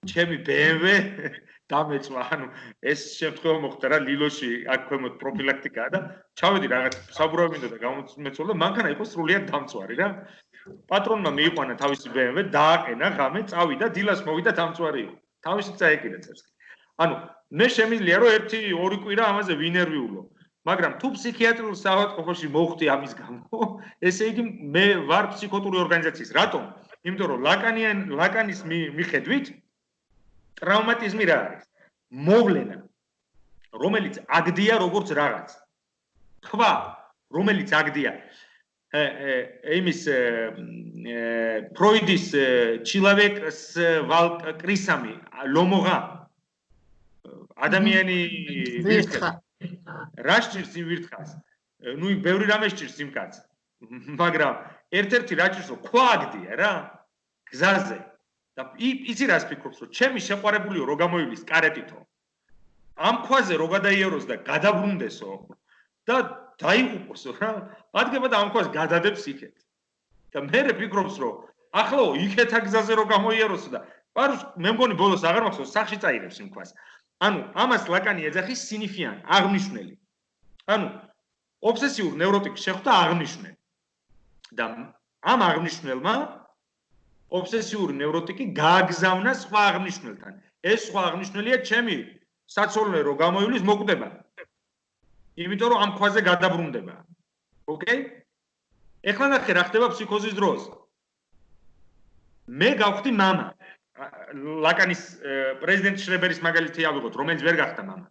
ჩემი BMW დამეწვა. ანუ ეს შემთხვევა მოხდა რა ლილოში, აქ ქვემოთ პროფილაქტიკაა და ჩავედი რაღაც საბურავი მინდოდა გამომეცვალა, მანქანა იყო სრულიად დამწვარი რა. პატრონმა მიიყვანა თავისი BMW, დააყენა ღამე, წავიდა, დილას მოვიდა დამწვარი იყო. თავისი წაეკიდა წერსკი. ანუ მე შემიძლია რომ 1-2 კვირა ამაზე ვინერვიულო. მაგრამ თუ ფსიქიატრიულ საავადმყოფოში მოვხდი ამის გამო, ესე იგი მე ვარ ფსიქოტური ორგანიზაციის. რატომ? იმიტომ რომ ლაკანის მიხედვით ტრავმატიზმი რა არის? მოვლენა, რომელიც აგდია როგორც რაღაც. თქვა, რომელიც აგდია იმის ფროიდის ჩილავეკს კრისამი ლომოღა ადამიანი ვირთხა რა სჭირს იმ ვირთხას? ნუ ბევრი რამე სჭირს იმ კაცს. მაგრამ ერთ-ერთი რა სჭირს რომ ქვა აგდია რა გზაზე და იცი რას ფიქრობს რომ ჩემი შეყვარებულიო რო გამოივლის კარეტითო ამ ქვაზე რო გადაიაროს და გადაბრუნდესო და დაიღუპოსო რა ადგება და ამ ქვას გადადებს იქეთ და მე ფიქრობს რომ ახლა იქეთ აგზაზე რო გამოიაროსო და პარუს მე მგონი ბოლოს აღარ მახსოვს სახში წაიღებს იმ ქვას ანუ ამას ლაკანი ეძახის სინიფიანი აღნიშნელი ანუ ობსესიურ ნევროტიკს შეხვდა აღნიშნელი და ამ აღნიშნელმა ობსესიური ნევროტიკი გააგზავნა სხვა აღნიშნელთან ეს სხვა აღნიშნელია ჩემი საცოლე რო გამოივლის მოკვდება იმიტომ რომ ამ ქვაზე გადაბრუნდება ოკეი ეხლა ნახე რა ხდება ფსიქოზის დროს მე გავხდი მამა ლაკანის პრეზიდენტ შრებერის მაგალითი ავიღოთ რომელიც ვერ გახდა მამა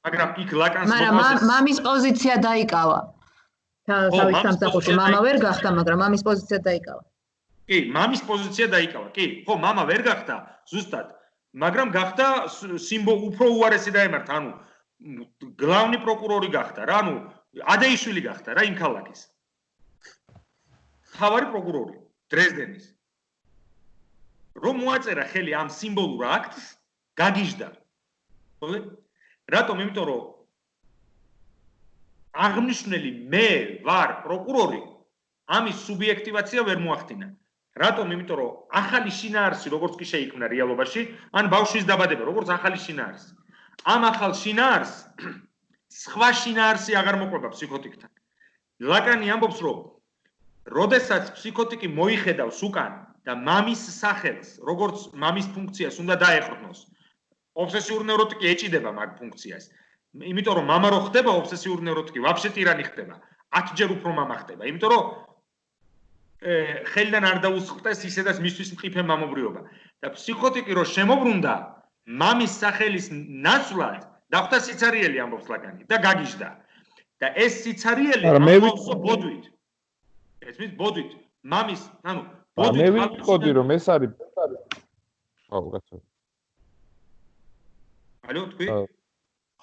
მაგრამ იქ ლაკანს მაგრამ მამის პოზიცია დაიკავა თავის სამსახურში მამა ვერ გახდა მაგრამ მამის პოზიცია დაიკავა კი მამის პოზიცია დაიკავა კი ხო მამა ვერ გახდა ზუსტად მაგრამ გახდა უფრო უარესი დაემართა ანუ გლავნი პროკურორი გახდა რა ანუ ადეიშვილი გახდა რა იმ ქალაქის თავარი პროკურორი დრეზდენის რომ მოაწერა ხელი ამ სიმბოლურ აქტს გაგიჟდა ხო რატომ იმიტომ რომ აღნიშნელი მე ვარ პროკურორი ამის სუბიექტივაცია ვერ მოახდინა რატომ იმიტომ რომ ახალი შინაარსი როგორც კი შეიქმნა რეალობაში ან ბავშვის დაბადება როგორც ახალი შინაარსი ამ ახალ შინაარსს სხვა შინაარსი აღარ მოყვება ფსიქოტიკთან ლაკანი ამბობს რომ როდესაც ფსიქოტიკი მოიხედავს უკან და მამის სახელს როგორც მამის ფუნქციას უნდა დაეყრდნოს ობსესიური ნევროტიკი ეჭიდება მაგ ფუნქციას იმიტომ რომ მამა რო ხდება ობსესიური ნევროტიკი ვაფშე ტირანი ხდება 10 ჯერ უფრო მამა ხდება იმიტომ რომ ხელიდან არ დაუსხლტეს ისედაც მისთვის მყიფე მამობრიობა და ფსიქოტიკი რო შემოbrunდა მამის სახელის ნაცვლად დახვდა სიცარიელი ამბობს ლაკანი და გაგიჟდა და ეს სიცარიელი ამბობს ბოდვით ესმის ბოდვით მამის ანუ ბოდვით მე ვიტყოდი რომ ეს არის აუ კაცო ალო თქვი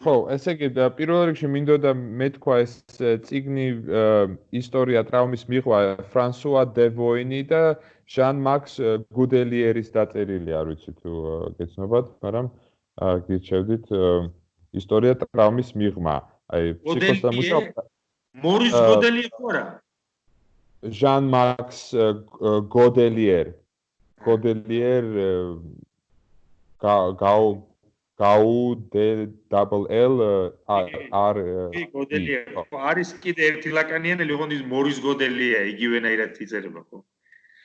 ხო ესე იგი პირველ რიგში მინდოდა მეთქვა ეს წიგნი ისტორია ტრაუმის მიღვა ფრანსუა დევოინი და ჟან მაქს გუდელიერის დაწერილი არ ვიცი თუ გეცნობათ მაგრამ გირჩევდით ისტორია ტრაუმის მიღმა აი ფსიქოსთან მუშაობდა მორის გოდელიერი ხო რა ჟან მაქს გოდელიერი Godelier Gau D double L R Godelier არის კიდე ერთი ლაკანიანელი, ოღონდ ის მორის გოდელია, იგივენაირად იწერება, ხო?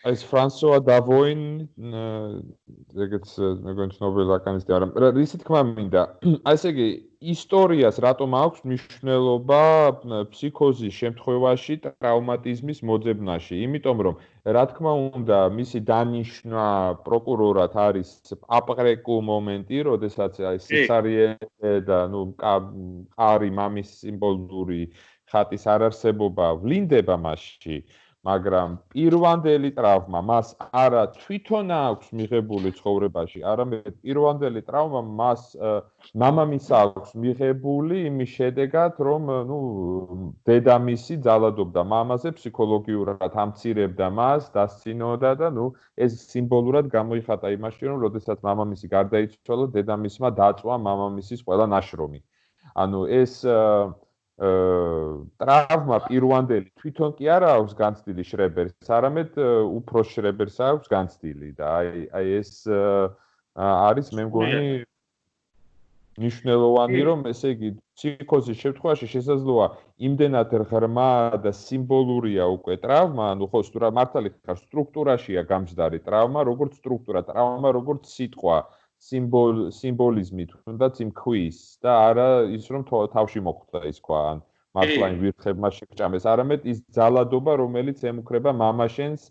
ეს ფრანსუა დავოინ ეგეც მეგონი ცნობილი ლაკანისტი არა რისი თქმა მინდა ასე იგი ისტორიას რატომ აქვს მნიშვნელობა ფსიქოზის შემთხვევაში ტრავმატიზმის მოძებნაში იმიტომ რომ რა თქმა უნდა მისი დანიშვნა პროკურორად არის აპყრეკუ მომენტი როდესაც აი სიცარიელე და ნუ ყარი მამის სიმბოლური ხატის არარსებობა ვლინდება მასში მაგრამ პირვანდელი ტრავმა მას არა თვითონ აქვს მიღებული ცხოვრებაში, არამედ პირვანდელი ტრავმა მას მამამისა აქვს მიღებული იმის შედეგად, რომ ნუ დედამისი ძალადობდა მამაზე, ფსიქოლოგიურად ამცირებდა მას, დასცინოდა და ნუ ეს სიმბოლურად გამოიხატა იმაში, რომ როდესაც მამამისი გარდაიცვალა, დედამისმა დაწვა მამამისის ყველა ნაშრომი. ანუ ეს ტრავმა პირვანდელი თვითონ კი არა აქვს განცდილი შრებერს, არამედ უფრო შრებერს აქვს განცდილი და აი ეს არის მე მგონი მნიშვნელოვანი რომ ესე იგი ფსიქოზის შემთხვევაში შესაძლოა იმდენად ღრმა და სიმბოლურია უკვე ტრავმა, ანუ ხო მართალი ხარ სტრუქტურაშია გამჯდარი ტრავმა, როგორც სტრუქტურა, ტრავმა როგორც სიტყვა სიმბოლიზმი თუნდაც იმ ქვის და არა ის რომ თავში მოხვდა ის ქვა ან მართლა იმ ვირთხებმა შეგჭამეს არამედ ის ძალადობა რომელიც ემუქრება მამაშენს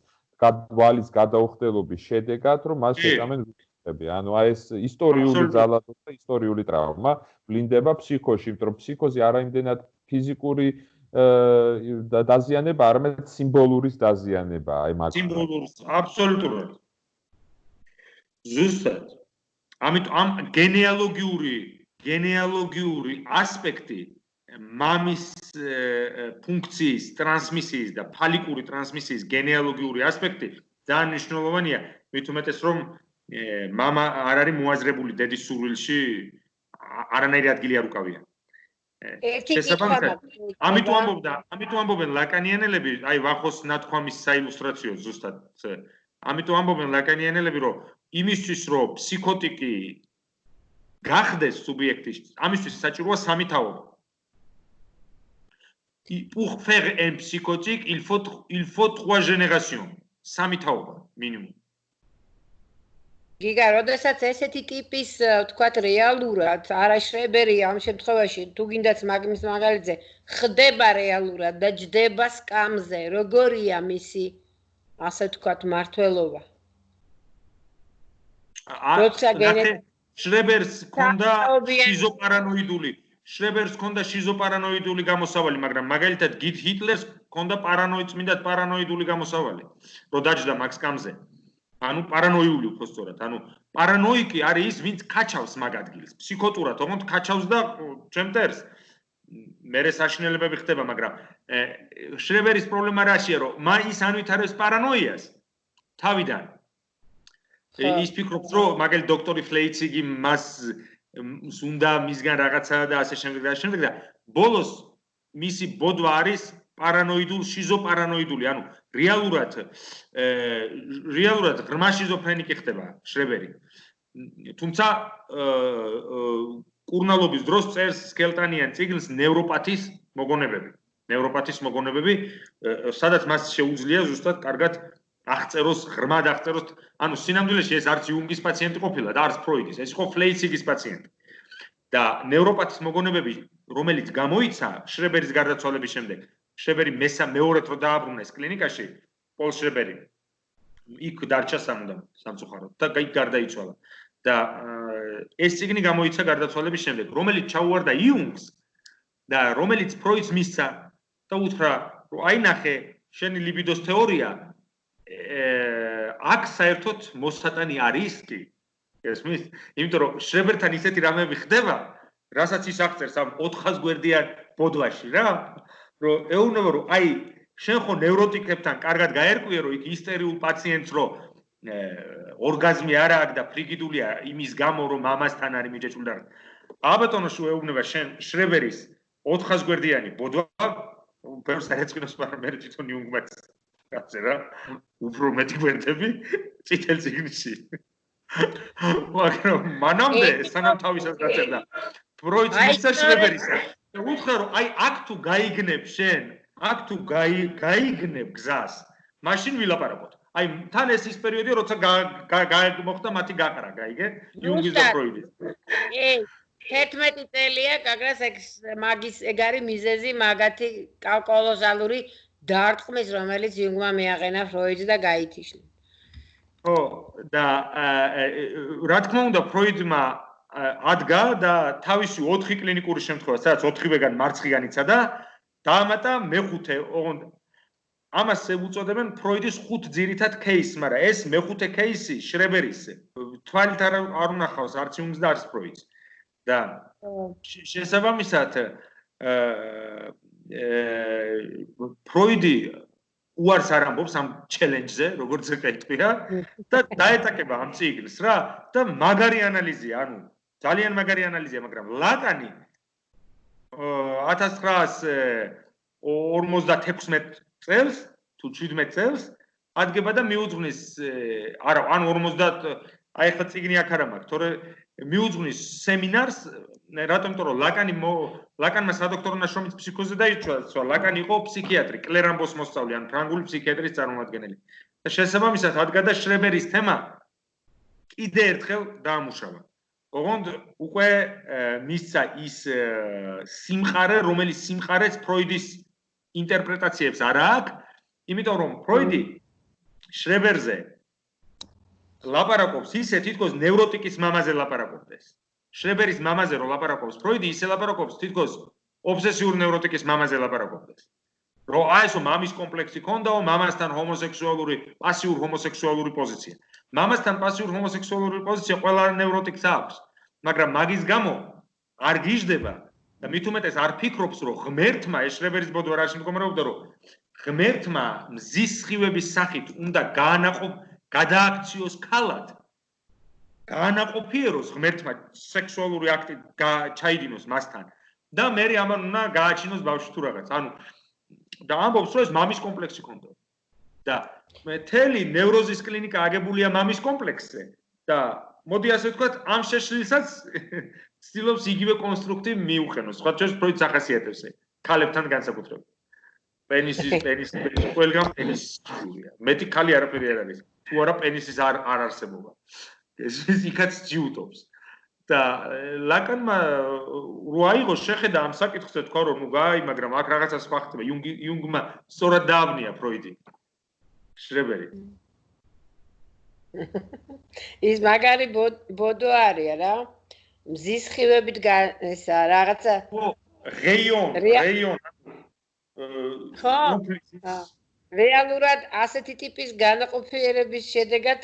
ვალის გადაუხდელობის შედეგად რომ მას შეჭამენ ვირთხები ანუ აი ეს ისტორიული ძალადობა ისტორიული ტრავმა ვლინდება ფსიქოში იმიტომ რომ ფსიქოზი არა იმდენად ფიზიკური დაზიანება არამედ სიმბოლურის დაზიანება აი მაგ სიმბოლურის აბსოლუტურად ზუსტად ამიტომ ამ გენეალოგიური ასპექტი მამის ფუნქციის ტრანსმისიის და ფალიკური ტრანსმისიის გენეალოგიური ასპექტი ძალიან მნიშვნელოვანია მით უმეტეს რომ მამა არ არის მოაზრებული დედის სურვილში არანაირი ადგილი არ უკავია ამიტომ ამბობენ ლაკანიანელები აი ვახოს ნათქვამის საილუსტრაციო ზუსტად ამიტომ ამბობენ ლაკანიანელები რომ იმისთვის რომ ფსიქოტიკი გახდეს სუბიექტი ამისთვის საჭიროა სამი თაობა pour faire un psychotique il faut 3 générations სამი თაობა მინიმუმ გიგა როდესაც ესეთი ტიპის თქვათ რეალურად არაშრებერია ამ შემთხვევაში თუ გინდაც მაგის მაგალითზე ხდება რეალურად და ჯდება სკამზე როგორია მისი ასე თქვათ მართლობა შრებერს ქონდა შიზოპარანოიდული გამოსავალი, მაგრამ მაგალითად გით ჰიტლერს ქონდა წმინდად პარანოიდული გამოსავალი, რომ დაჯდა მაგ სკამზე. ანუ პარანოიული უფრო სწორად, ანუ პარანოიკი არის ის, ვინც ქაჩავს მაგ ადგილს, ფსიქოტურად, თუმცა ქაჩავს და ჩემტერს მერე საშინელებები ხდება, მაგრამ შრებერის პრობლემა რაშია, რომ ის ანვითარებს პარანოიას თავიდან. ის ფიქრობს რომ მაგალითად დოქტორი ფლეიციგი მას უნდა მისგან რაღაცა და ასე შემდეგ და ბოლოს მისი ბოდვა არის პარანოიდულ შიზოპარანოიდული ანუ რეალურად ღრმა შიზოფრენიკი ხდება შრებერი თუმცა კურნალობის დროს წერს სკელტანიან წიგნს ნევროპათის მოგონებები სადაც მას შეუძლია ზუსტად კარგად აღწეროს ღრმად აღწეროს ანუ სინამდვილეში ეს არც იუნგის პაციენტი ყოფილა და არც ფროიდის ეს იყო ფლეიციგის პაციენტი და ნევროპათის მოგონებები რომელიც გამოიცა შრებერის გარდაცვალების შემდეგ შრებერი მეორედ რო დააბრუნეს კლინიკაში პოლ შრებერი იქ დარჩა სამწუხაროდ და იქ გარდაიცვალა და ეს წიგნი გამოიცა გარდაცვალების შემდეგ რომელიც ჩაუვარდა იუნგს და რომელიც ფროიდს მისცა და უთხრა რომ აი ნახე შენი ლიბიდოს თეორია აქ საერთოდ მოსატანი არის კი ესმის იმიტომ რომ შრებერთან ისეთი რამეები ხდება რასაც ის აღწერს ამ 400 გვერდიან ბოდვაში რა რომ ეუბნება რომ აი შენ ხო ნევროტიკებთან კარგად გაერკვიე რომ იქ ისტერიულ პაციენტს რომ ორგაზმი არ აქვს და ფრიგიდულია იმის გამო რომ მამასთან არის მიჯეჭვული და აბატონო შუ ეუბნება შენ შრებერის 400 გვერდიანი ბოდვა ბევრს არ ეწინოს მაგრამ მე თვითონ იუნგმაც კაცი რა, უფრო მეტი გვერდები წითელ წიგნში. მაგრამ მანამდე სანამ თავისას დაწერდა ფროიდს მისცა შრებერისა. უთხრა რომ აი აქ თუ გაიგნებ შენ, აქ თუ გაიგნებ გზას, მაშინ ვილაპარაკოთ. აი თან ეს ის პერიოდია, როცა მოხდა მათი გაყრა, გაიგე? იუნგის და ფროიდის. 11 წელია კაგრას მაგის ეგ არის მიზეზი მაგათი კოლოსალური დარტყმის, რომელიც იუნგმა მიაყენა ფროიდს და გაითიშნა. ხო, და რა თქმა უნდა ფროიდმა ადგა და თავისი 4 კლინიკური შემთხვევა, სადაც 4-ვეგან მარცხიდან იცადა, დაამატა მეხუთე, ოღონდ ამას უწოდებენ ფროიდის 5 ძირითად кейსს, მაგრამ ეს მეხუთე кейსი შრებერის თვალით არ უნახავს არც იუნგს და არც ფროიდს. და შესაბამისად ფროიდი უარს არ ამბობს ამ ჩელენჯზე, როგორც ეკეთია და დაეტაკება ამ წიგნს რა და მაგარი ანალიზია, ანუ ძალიან მაგარი ანალიზია, მაგრამ ლაკანი 1956 წელს თუ 17 წელს ადგება და მიუძღვნის არა, ანუ 50 აი ხა წიგნი აქ არა მაქვს, თორე მიუძღვნის სემინარს, რატომ? იმიტომ რომ ლაკანმა სადოქტორო ნაშრომით ფსიქოზე დაიცვა, ლაკანი იყო ფსიქიატრი, კლერამბოს მოსწავლე, ან ფრანგული ფსიქიატრის წარმომადგენელი. და შესაბამისად ადგა და შრებერის თემა კიდე ერთხელ დაამუშავა. ოღონდ უკვე მისცა ის სიმყარე, რომელიც სიმყარეც ფროიდის ინტერპრეტაციებს არ აქვს, იმიტომ რომ ფროიდი შრებერზე ლაპარაკობს ისე, თითქოს ნევროტიკის მამაზე ლაპარაკობდეს. შრებერის მამაზე რო ლაპარაკობს ფროიდი, ისე ლაპარაკობს, თითქოს ობსესიური ნევროტიკის მამაზე ლაპარაკობდეს. რომ აი ესო მამის კომპლექსი ქონდაო, მამასთან ჰომოსექსუალური, პასიურ ჰომოსექსუალური პოზიცია. მამასთან პასიურ ჰომოსექსუალური პოზიცია ყველა ნევროტიკს აქვს, მაგრამ მაგის გამო არ გიждდება და მით უმეტეს არ ფიქრობს, რომ ღმერთმა ეს შრებერის ბოდვა რაში მდგომარეობდა, რომ ღმერთმა მზის სხივების სახით უნდა გადააქციოს ქალად, გაანაყოფიეროს ღმერთმა სექსუალური აქტი ჩაიდინოს მასთან და მე ამან უნდა გააჩინოს ბავშვი თუ რაღაც. ანუ და ამბობს, რომ ეს მამის კომპლექსი ქონდა. და მთელი ნევროზის კლინიკა აგებულია მამის კომპლექსზე და მოდი ასე ვთქვათ, ამ შეშლილსაც ცდილობს იგივე კონსტრუქტი მიუყენოს. სხვა შორის ფროიდს ახასიათებს ქალებთან განსაკუთრებით. პენისის ყველგან პენისის ჯიურია. მეტი ქალი არაფერი არ არის. თუ არა პენისის არ არსებობა. ეს იქაც ჯიუტობს. და ლაკანმა რო აიღო შეხედა ამ საკითხზე თქვა რომ ნუ გაი, მაგრამ აქ რაღაცა სხვა ხდება. იუნგმა სწორად დააბნია ფროიდი. შრებერი. ის მაგარი ბოდო არის რა. მზის სხივებით ესა რაღაცა რეიონ რეალურად ასეთი ტიპის განაყოფიერების შედეგად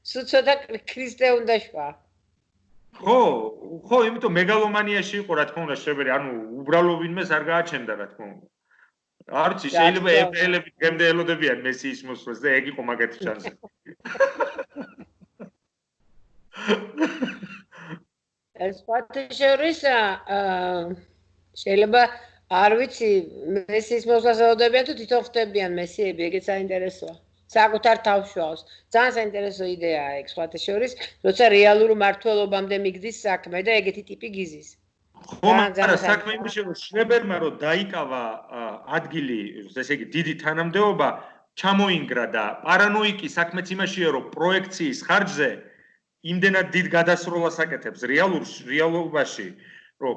სულ ცოტა ქრისტე უნდა შვა. ხო, იმიტომ მეგალომანიაში იყო რა თქმა უნდა შრებერი, ანუ უბრალო ვინმეს არ გააჩენდა რა თქმა უნდა. არც შეიძლება ებრაელები გემდე ელოდებიან მესიის მოსვლას და ეგ იყო მაგათი შანსი. ეს ფაქტიშორის შეიძლება არ ვიცი მესიის მოსვლას ელოდებიან თუ თვითონ ხდებიან მესიები, ეგეც საინტერესოა. საკუთარ თავს შევავს. ძალიან საინტერესო იდეაა ეგ სხვათა შორის, როცა რეალურ მართლობამდე მიგდის საქმე და ეგეთი ტიპი გიზის. ხო, მაგრამ საქმე იმაში რომ შრებერმა რო დაიკავა ადგილი, ესე იგი დიდი თანამდებობა ჩამოინგრა და პარანოიკი საქმეც იმაშია რომ პროექციის ხარჯზე იმდენად დიდ გადასროლას აკეთებს რეალობაში, რომ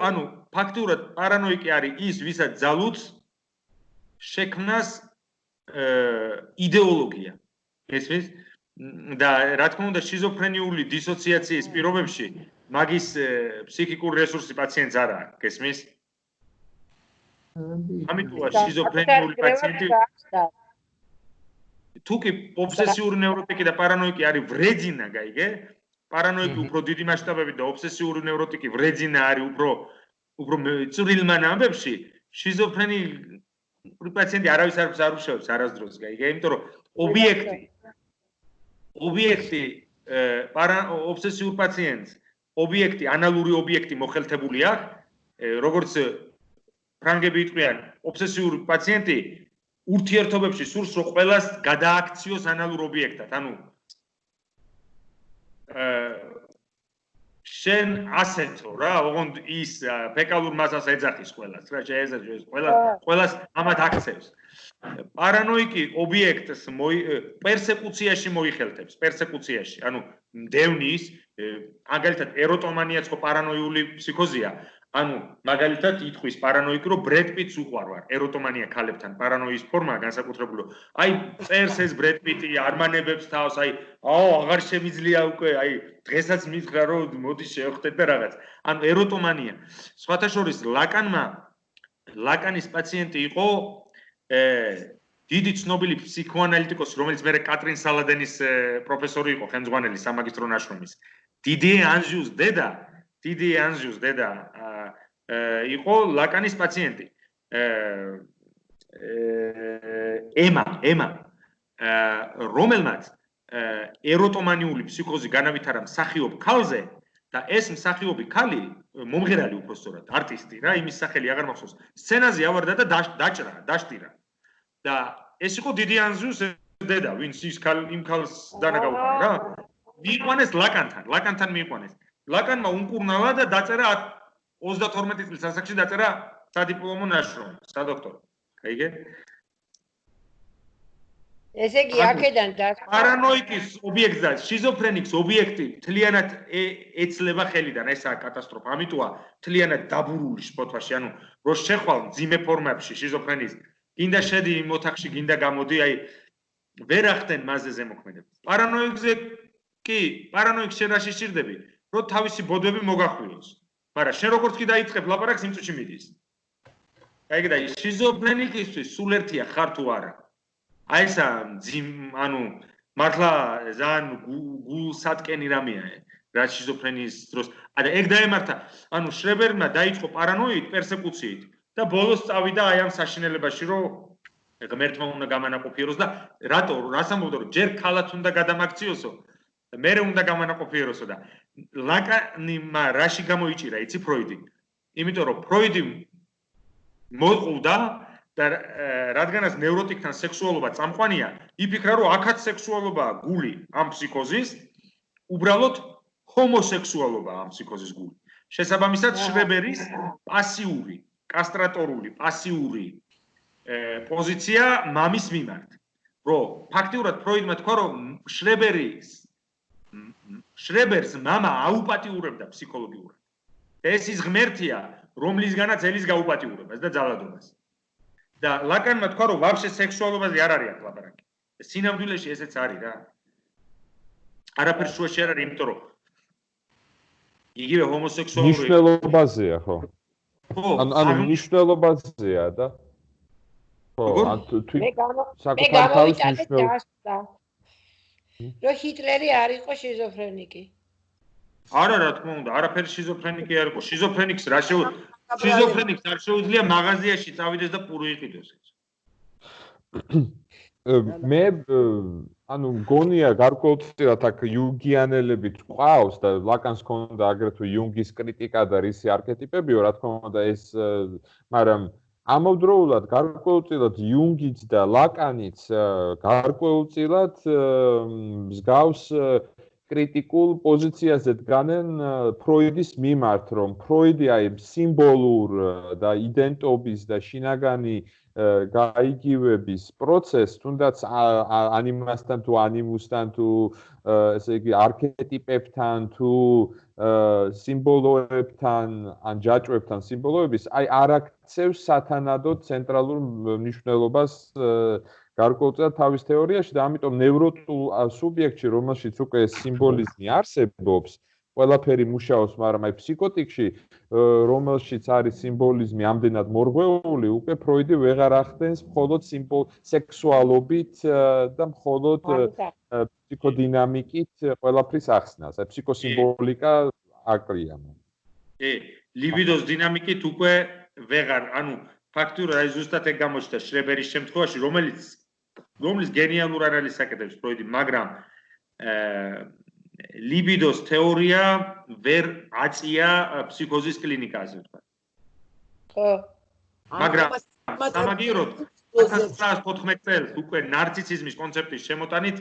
ანუ ფაქტურად პარანოიკი არის ის, ვისაც ძალუც შექმნას იდეოლოგია. ესმის? და რა თქმა უნდა შიზოფრენიული დისოციაციის პირობებში მაგის ფსიქიკური რესურსი პაციენტს არ აქვს, გესმის? ამიტომაც შიზოფრენიული პაციენტი თუკი ობსესიური ნევროტიკი და პარანოიკი არის ვრეძინა, გაიგე? პარანოიკი უფრო დიდი მასშტაბებით და ობსესიური ნევროტიკი ვრეძინა არის უფრო წვრილმან ამბებში, შიზოფრენიული პაციენტი არავის არ უშევებს არასდროს, გაიგე? იმიტომ რომ ობიექტი ობსესიურ პაციენტს ობიექტი, ანალური ობიექტი მოხელთებული აქვს, როგორც ფრანგები იტყვიან, ობსესიური პაციენტი ურთიერთობებში სურს, რომ ყველას გადააქციოს ანალურ ობიექტად. ანუ შენ ასეთო რა, ოღონდ ის ფეკალურ მასას ეძახის ყველას, რა შეეზარჯოს ყველას ამათ აქცევს. პარანოიკი ობიექტს პერსეკუციაში მოიხელთებს, პერსეკუციაში. ანუ მდევნის, მაგალითად ეროტომანიაც ხო პარანოიული ფსიქოზია. ანუ მაგალითად ითქვის პარანოიკი, რომ ბრედ პიტს უყვარვარ, ეროტომანია ქალებთან, პარანოიის ფორმაა განსაკუთრებული. აი წერს ეს ბრედ პიტი, არმანებებს თავს, აი აღარ შემიძლია უკვე, აი დღესაც მითხრა, რომ მოდი შევხვდეთ და რაღაც. ანუ ეროტომანია. სხვათა შორის ლაკანის პაციენტი იყო დიდი ცნობილი ფსიქოანალიტიკოსი, რომელიც მერე კატრინ სალადენის პროფესორი იყო, ხელმძღვანელი სამაგისტრო ნაშრომის. დიდიე ანჟუს დედა იყო ლაკანის პაციენტი. ემა, რომელმაც ეროტომანიული ფსიქოზი განავითარა მსახიობ ქალზე და ეს მსახიობი ქალი, მომღერალი უпростоრად, არტისტი რა, იმის სახელი აღარ მახსოვს. სცენაზე ავარდა და დაშტირა. და ეს იყო დიდი ანჟუს დედა, ვინც იმ ქალს დანაგაუყარა რა. მიიყვანეს ლაკანთან მიიყვანეს. ლაკანმა უმკურნალა და დაწერა 32 წლის ასაკში დაწერა სადიპლომო ნაშრომი, სადოქტორო. გაიგე? ესე იგი აქედან პარანოიკის ობიექტი და შიზოფრენიკის ობიექტი მთლიანად ეცლება ხელიდან, ესაა კატასტროფა. ამიტომა მთლიანად დაბურული სპოტვაში, ანუ რო შეხვალ მძიმე ფორმებში შიზოფრენიის, გინდა შედი იმ ოთახში, გინდა გამოდი, აი ვერ ახდენ მასზე ზემოქმედებას. პარანოიკს შენ რა შეჭirdები, რომ თავისი ბოდვები მოგახვიოს. მაგრამ შენ როგორც კი დაიწყებ ლაპარაკს, იმ წუთში მიდის. გაიგე და შიზოფრენიკისთვის სულ ერთია ხარ თუ არა. აი ესა ანუ მართლა ძალიან გულსატკენი რამეა რა შიზოფრენიის დროს. და ეგ დაემართა, ანუ შრებერმა დაიწყო პარანოით, პერსეკუციით და ბოლოს წავიდა აი ამ საშინელებაში, რომ ღმერთმა უნდა გამანაყოფიეროს და რას ამბობდა, რომ ჯერ ქალად უნდა გადამაქციოსო, მერე უნდა გამანაყოფიეროსო და ლაკანმა რაში გამოიჭირა, იცი ფროიდი? იმიტომ რომ ფროიდი მოყვდა და რადგანაც ნევროტიკთან სექსუალობა წამყვანია, იფიქრა, რომ აქაც სექსუალობაა გული ამ ფსიქოზის, უბრალოდ ჰომოსექსუალობაა ამ ფსიქოზის გული. შესაბამისად, შრებერის პასიური, კასტრატორული, პასიური პოზიცია მამის მიმართ. რომ ფაქტიურად ფროიდმა თქვა, რომ შრებერს მამა აუპატიურებდა ფსიქოლოგიურად. ეს ის ღმერთია, რომლისგანაც ელის გაუპატიურებას და ძალადობას. და ლაკანმა თქვა, რომ ვაფშე სექსუალობაზე არ არის აქ ლაპარაკი. სინამდვილეში ესეც არის რა. არაფერ შუაში არ არის, იმიტომ რომ იგივე ჰომოსექსუალური ნიშნულობაზეა, ხო? ანუ ნიშნულობაზეა და ხო, საკუთარ თავის ნიშნულობას. რომ ჰიტლერი არ იყო შიზოფრენიკი. არა, რა თქმა უნდა, არაფერი შიზოფრენიკი არ იყო. შიზოფრენიკს არ შეუძლია მაღაზიაში წავიდეს და პური იყიდოს. მე ანუ მგონია გარკვეულწილად აქ იუნგიანელები ყავს და ლაკანს ჰქონდა აგრეთვე იუნგის კრიტიკა და რისი არქეტიპებიო, რა თქმა უნდა ეს, მაგრამ ამავდროულად გარკვეულწილად იუნგიც და ლაკანიც გარკვეულწილად მსგავს კრიტიკულ პოზიციაზე დგანენ ფროიდის მიმართ, რომ ფროიდი აი სიმბოლურ და იდენტობის და შინაგანი გაიგივების პროცესს, თუნდაც ანიმასთან თუ ანიმუსთან თუ ესე იგი არქეტიპებთან თუ სიმბოლოებთან ან ჯაჭვებთან სიმბოლოების აი არ აქცევს სათანადოდ ცენტრალურ მნიშვნელობას გარკვეულწილად თავის თეორიაში და ამიტომ ნევროტულ სუბიექტში, რომელშიც უკვე სიმბოლიზმი არსებობს, ყველაფერი მუშაობს, მაგრამ აი ფსიქოტიკში, რომელშიც არის სიმბოლიზმი ამდენად მორღვეული, უკვე ფროიდი ვეღარ ახდენს მხოლოდ სექსუალობით და მხოლოდ ფსიქოდინამიკით ყველაფრის ახსნას. აი ფსიქოსიმბოლიკა აკლია. ლიბიდოს დინამიკით უკვე ვეღარ, ანუ ფაქტურად აი ზუსტად ეგ გამოჩნდა შრებერის შემთხვევაში, რომლის გენიალურ ანალიზს აკეთებს ფროიდი, მაგრამ ლიბიდოს თეორია ვერ აწია ფსიქოზის კლინიკაზე, თქვა. ხო. მაგრამ სამაგიეროდ 1914 წელს უკვე ნარცისიზმის კონცეფციის შემოტანით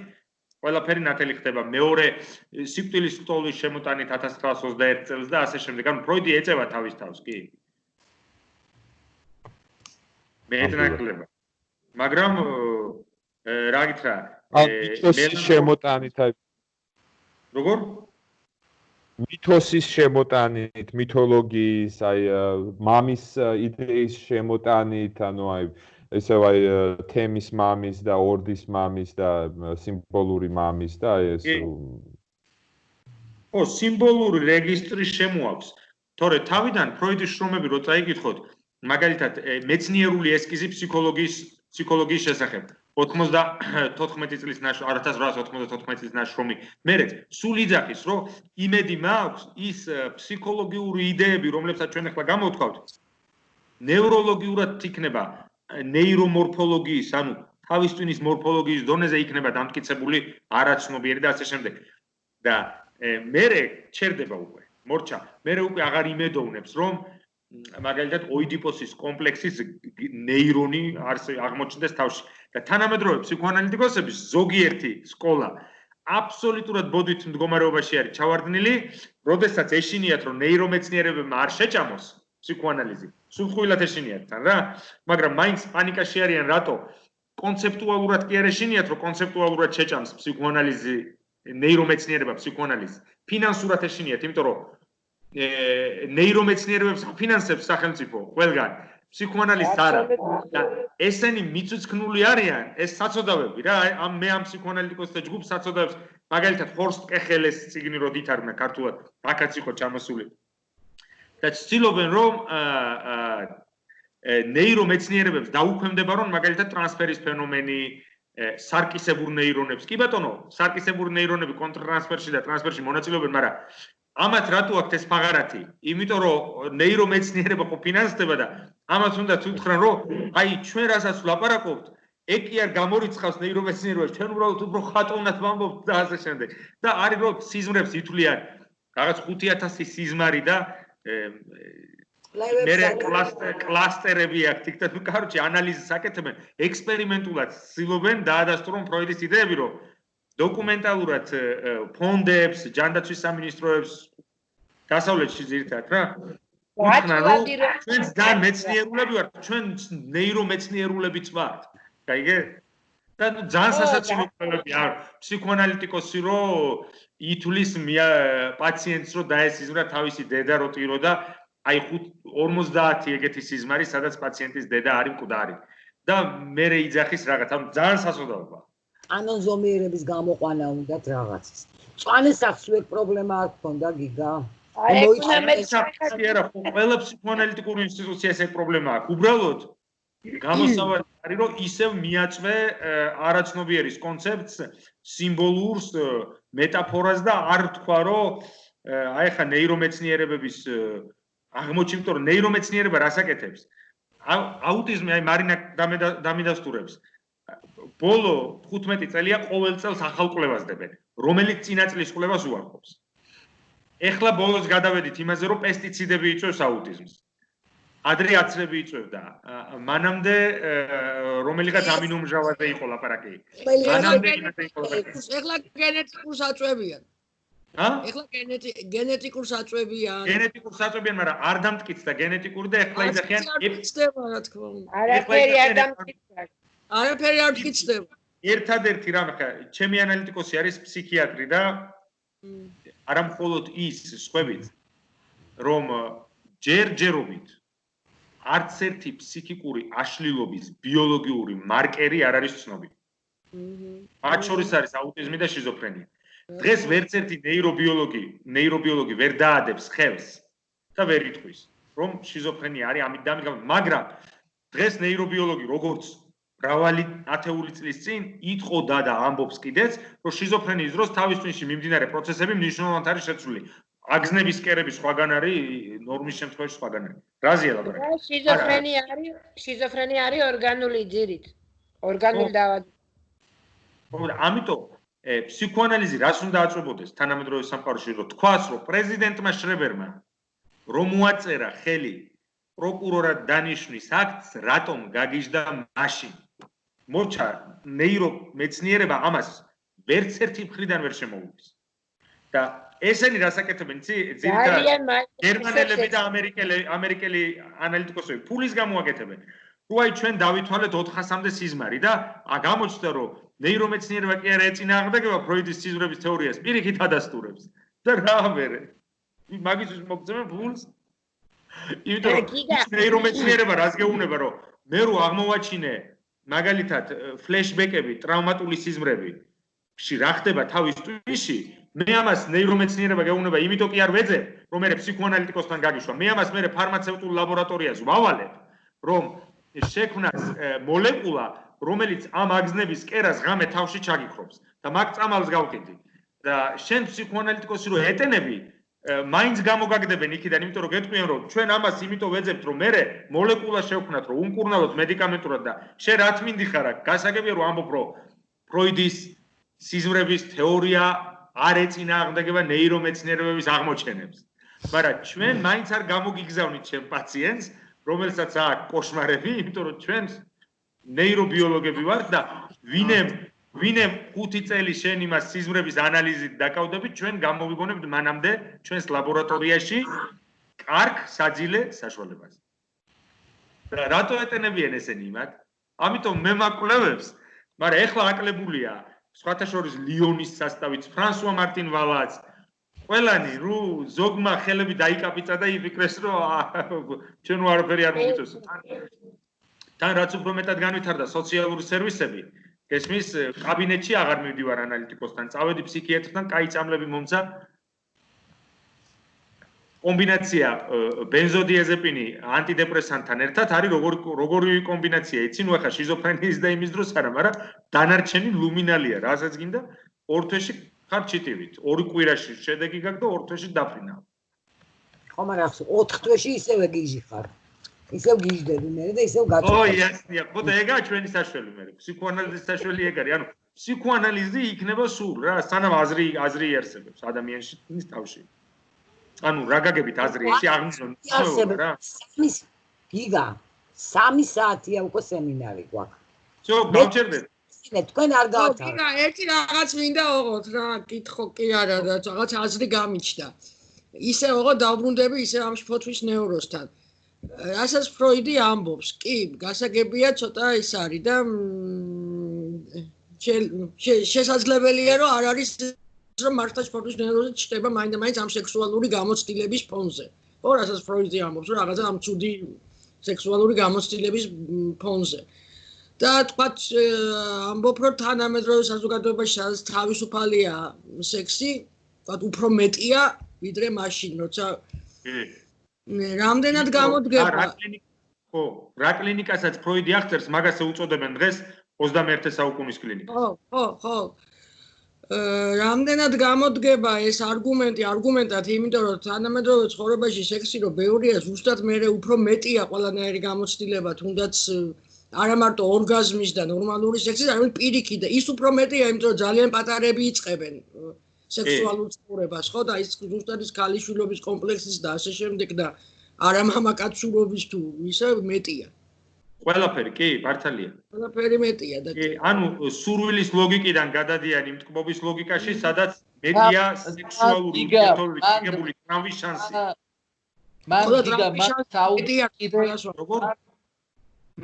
ყველაფერი ნათელი ხდება მეორე სიკვდილის სტოლის შემოტანით 1921 წელს და ასე შემდეგ. ანუ ფროიდი ეწევა თავის თავს, კი. მეტნაკლება. მაგრამ რა გითხრა? მითოსის შემოტანით როგორ? მითოსის შემოტანით, მითოლოგიის, მამის იდეის შემოტანით, ანუ ესე თემის მამის და ორდის მამის და სიმბოლური მამის და ეს სიმბოლური რეგისტრი შემოაქვს. თორე თავიდან ფროიდის შრომები რო წაიკითხოთ, მაგალითად, მეცნიერული ესკიზი ფსიქოლოგიის შესახებ 94 წლის 1894 წლის ნაშრომი. მერე სულ იძახის, რომ იმედი მაქვს ის ფსიქოლოგიური იდეები, რომლებსაც ჩვენ ახლა გამოვთქვავთ, ნევროლოგიურად იქნება ნეირომორფოლოგიის, ანუ თავის ტვინის მორფოლოგიის დონეზე იქნება დამტკიცებული არაცნობიერი და ასე შემდეგ. და მერე ჩერდება უკვე, მორჩა, მერე უკვე აღარ იმედოვნებს, რომ მაგალითად ოიდიპოსის კომპლექსის ნეირონი აღმოჩნდეს თავში. და თანამედროვე ფსიქოანალიტიკოსების ზოგიერთი სკოლა აბსოლუტურად ბოდვით მდგომარეობაში არის ჩავარდნილი, როდესაც ეშინიათ, რომ ნეირომეცნიერებებმა არ შეჭამოს ფსიქოანალიზი, სულხვილად ეშინიათ თან რა, მაგრამ მაინც პანიკაში არიან, რატო? კონცეპტუალურად კი არ ეშინიათ, რომ კონცეპტუალურად შეჭამს ფსიქოანალიზი, ნეირომეცნიერება ფსიქოანალიზი. ფინანსურად ეშინიათ, იმიტომ რომ ნეირომეცნიერებებს აფინანსებს სახელმწიფო ყველგან, ფსიქოანალიზს არა. და ესენი მიწუწქნული არიან, ეს საწოდავები რა, მე ამ ფსიქოანალიტიკოსთა ჯგუფს საწოდავებს, მაგალითად ჰორსტ კეხელეს წიგნი რო დითარგმნა ქართულად, აქაც იყო ჩამოსული. და ცდილობენ რომ ნეირომეცნიერებებს დაუქვემდებარონ მაგალითად ტრანსფერის ფენომენი, სარკისებურ ნეირონებს. კი ბატონო, სარკისებური ნეირონები კონტრტრანსფერში და ტრანსფერში მონაწილეობენ, მაგრამ ამათ რატო აქვს ეს ფაღარათი? იმიტომ რომ ნეირომეცნიერება ხო ფინანსდება და ამას უნდა თვითხრან რომ აი ჩვენ რასაც ვლაპარაკობთ, ეგ კი არ გამორიცხავს ნეირომეცნიერებას, ჩვენ უბრალოდ უფრო ხატოვნად ვამბობთ და ასე შემდეგ. და არის რომ სიზმრებს ითვლიან რაღაც 5000 სიზმარი და მერე კლასტერები აქვს, თქო, ну, короче, ანალიზის აკეთებენ, ექსპერიმენტულად ცდილობენ დაადასტურონ ფროიდის იდეები, რომ დოკუმენტალურად ფონდებს, ჯანდაცვის სამინისტროებს დასავლეთში ძირითადად რა. უთხრან რომ ჩვენ ძალიან მეცნიერულები ვართ, ჩვენ ნეირომეცნიერულებიც ვართ. გაიგე? და ძალიან სასაცილო კვლევები არის. ფსიქოანალიტიკოსი რომ ითვლის პაციენტს რომ დაესიზმრა თავისი დედა რო ტირო და აი 50 ეგეთი სიზმარი, სადაც პაციენტის დედა არის მკვდარი. და მერე იძახის რაღაც, ანუ ძალიან სასწაულოა. ანუ ზომიერების გამოყვანა უნდათ რაღაცის. წვანის სახსვეკ პრობლემა არ ქონდა გიგა? აი არა, ყველა ფსიქოანალიტიკური ინსტიტუცია ეს პრობლემა აქვს. უბრალოდ გამოსავალი არის, რომ ისევ მიაწვე არაცნობიერის კონცეფტს, სიმბოლურს, მეტაფორას და არ თქვა, რომ აი ხა ნეირომეცნიერებების აღმოჩნდა, რომ ნეირომეცნიერება რას აკეთებს? აუტიზმი, აი მარინა დამიდასტურებს. ბოლო 15 წელია ყოველ წელს ახალ კვლევას დებენ, რომელიც წინა წლის კვლევას უარყოფს. ეხლა ბოლოს გადავედით იმაზე, რომ პესტიციდები იწვევს აუტიზმს. ადრე აცრები იწვევდა. მანამდე რომელიღაც ამინომჟავაზე იყო ლაპარაკი. ეხლა გენეტიკურ საწვევიან. ეხლა გენეტიკურ საწვევიან. გენეტიკურ საწვევიან, მაგრამ არ დამტკიცდა გენეტიკური და ეხლა იძახიან იფცდება რა თქმა უნდა. არაფერი არ დამტკიცდა. არაფერი არ მტკიცდება. ერთადერთი რამ ხა, ჩემი ანალიტიკოსი არის ფსიქიატრი და არა მხოლოდ ის სხვებით, რომ ჯერჯერობით არც ერთი ფსიქიკური აშლილობის ბიოლოგიური მარკერი არ არის ცნობილი. მათ შორის არის აუტიზმი და შიზოფრენია. დღეს ვერც ერთი ნეირობიოლოგი ვერ დაადებს ხელს და ვერ იტყვის, რომ შიზოფრენია არის ამით და ამით, მაგრამ დღეს ნეირობიოლოგი როგორც მრავალი ათეული წლის წინ იტყოდა და ამბობს კიდეც, რომ შიზოფრენიის დროს თავის ტვინში მიმდინარე პროცესები მნიშვნელოვნად არის შეცვლილი. აგზნების კერები სხვაგან არის, ნორმის შემთხვევაში სხვაგან არის. რაზეა ლაპარაკი? შიზოფრენია არის ორგანული ძირით. ორგანული დაავადება. ამიტომ ფსიქოანალიზი რას უნდა აწვებოდეს თანამედროვე სამყაროში, რომ თქვას, რომ პრეზიდენტმა შრებერმა რომ მოაწერა ხელი პროკურორად დანიშნვის აქტს რატომ გაგიჟდა მაშინ? მოჩა ნეირომეცნიერება ამას ვერც ერთი მხრიდან ვერ შემოუგვის. და ესენი რასაკეთებენ ძირითადად გერმანელები და ამერიკელი ანალიტიკოსები ფულის გამოაკეთებენ. თუ აი ჩვენ დავითვალეთ 400-მდე სიზმარი და გამოჩნდა რომ ნეირომეცნიერება კი არა ეწინააღმდეგება ფროიდის სიზმრების თეორიას, პირიქით ადასტურებს. და რა ამერე? მაგისთვის მოგწევენ ფულს? იმიტომ რომ ნეირომეცნიერება რას გეუბნება რომ მე რო აღმოვაჩინე მაგალითად ფლეშბეკები, ტრავმატული სიზმრები რა ხდება თავის ტვინში, მე ამას ნეირომეცნიერება გეუბნება, იმიტომ კი არ ვეძებ, რომ მე ფსიქოანალიტიკოსთან გაგიშვა. მე ამას მე ფარმაცევტულ ლაბორატორიაზე ვავალებ, რომ შექმნას მოლეკულა, რომელიც ამ აგზნების კერას ღამე თავში ჩაგიქრობს და მაგ წამალს გავყიდი. და შენ ფსიქოანალიტიკოსი რო ეტენები, მაინც გამოგაგდებენ იქიდან, იმიტომ რომ გეტყვიან რომ ჩვენ ამას იმიტომ ვეძებთ, რომ მე მოლეკულა შევქმნათ, რომ უმკურნალოთ მედიკამენტურად და შენ რა თმინდიხარ, გასაგებია რომ ამბობ რომ ფროიდის სიზმრების თეორია არ ეწინააღმდეგება ნეირომეცნიერების აღმოჩენებს. მაგრამ ჩვენ მაინც არ გამოგიგზავნით ჩემ პაციენტს, რომელსაც აქვს კოშმარები, იმიტომ რომ ჩვენ ნეირობიოლოგები ვართ და ვინემ 5 წელი შენ იმას სიზმრების ანალიზით დაკავდებით, ჩვენ გამოვიგონებთ მანამდე ჩვენს ლაბორატორიაში კარგ საძილე საშუალებას. და რატო ეტენებიან ესენი იმათ? ამიტომ მე მაკვლევებს, მაგრამ ეხლა აკლებულია სხვათა შორის ლიონის სასტავიც, ფრანსუა მარტინ ვალაც, ყველანი ზოგმა ხელები დაიკაპიცა და იფიქრეს რომ ჩვენ არაფერი არ მოგიწევს. თან რაც უფრო მეტად განვითარდა სოციალური სერვისები, გესმის კაბინეტში აღარ მივდივარ ანალიტიკოსთან, წავედი ფსიქიატრთან, კაი წამლები მომცა. კომბინაცია ბენზოდიაზეპინი ანტიდეპრესანტთან ერთად არის როგორი კომბინაცია, იცი, ნუ ახლა შიზოფრენიის და იმის დროს არა, მაგრამ დანარჩენი ლუმინალია, რასაც გინდა 2 თვეში ხარ ჩიტივით, 2 კვირაში შედეგი გაქვს და 2 თვეში დაფრინავ. ხო, მაგრამ 4 თვეში ისევე გიჟი ხარ. ისევ გიჟდები მე და ისევ გაჩვენე. ო, იასია, ხო და ეგაა ჩვენი საშველი მე. ფსიქოანალიზის საშველი ეგ არის, ანუ ფსიქოანალიზი იქნება სულ რა, სანამ აზრი იარსებებს ადამიანში თნის თავში. ანუ რა გაგებით აზრი ისი აღნიშნო რა. გიგა 3 საათია უკვე სემინარი გვაქვს. всё, გავჩერდეთ. თქვენ არ გაათავეთ. გიგა ერთი რაღაც მინდა ოღონდ რა, კითხო კი არა და რაღაც აზრი გამიჩნდა. ისე ოღონდ დავბრუნდები ისე ამ შფოთვის ნევროსთან. რასაც ფროიდი ამბობს, კი, გასაგებია ცოტა ის არის და შესაძლებელია რომ არ არის რომ მართლა შფოთვის ნევროზი ჩნდება მაინდა-მაინც ამ სექსუალური გამოცდილების ფონზე. ხო, რასაც ფროიდი ამბობს, რომ რაღაცა ამ ცუდი სექსუალური გამოცდილების ფონზე. და თქვათ ამბობ რომ თანამედროვე საზოგადოებაში სადაც თავისუფალია სექსი, თქვათ უფრო მეტია ვიდრე მაშინ, როცა რამდენად გამოდგება? ხო, რა კლინიკასაც ფროიდი აღწერს, მაგასე უწოდებენ დღეს 21 საუკუნის კლინიკას. ხო. რამდენად გამოდგება ეს არგუმენტად, იმიტომ რომ თანამედროვე ცხოვრებაში სექსი რო ბევრია, ზუსტად მე უფრო მეტია ყველანაირი გამოცდილება, თუნდაც არა მარტო ორგაზმის და ნორმალური სექსის, არამედ პირიქით და ის უფრო მეტია, იმიტომ რომ ძალიან პატარები იწყებენ სექსუალურ ცხოვრებას, ხო და ის ზუსტად ის ქალიშვილობის კომპლექსის და ასე შემდეგ და არა მამაკაცურობის თუ ისე მეტია. ყველაფერი, კი, მართალია. ყველაფერი მეტია და კი, ანუ სურვილის ლოგიკიდან გადადიან იმ ტკბობის ლოგიკაში, სადაც მეტია სექსუალური ურთიერთობების ტრავმის შანსი.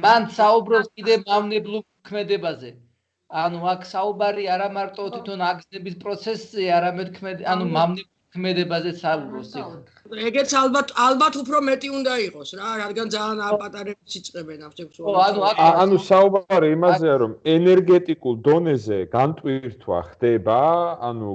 მან საუბრობს კიდე მავნებლურ ქმედებაზე. ანუ აქ საუბარი არა მარტო თვითონ აგზნების პროცესზე, არამედ ანუ მავნებლურ ქმედებაზე საუბრობს. ეგეც ალბათ უფრო მეტი უნდა იყოს რა, რადგან ძალიან აპატარებს იწყებენ ამ სექსუალურ. ანუ საუბარი იმაზეა, რომ ენერგეტიკულ დონეზე განტვირთვა ხდება, ანუ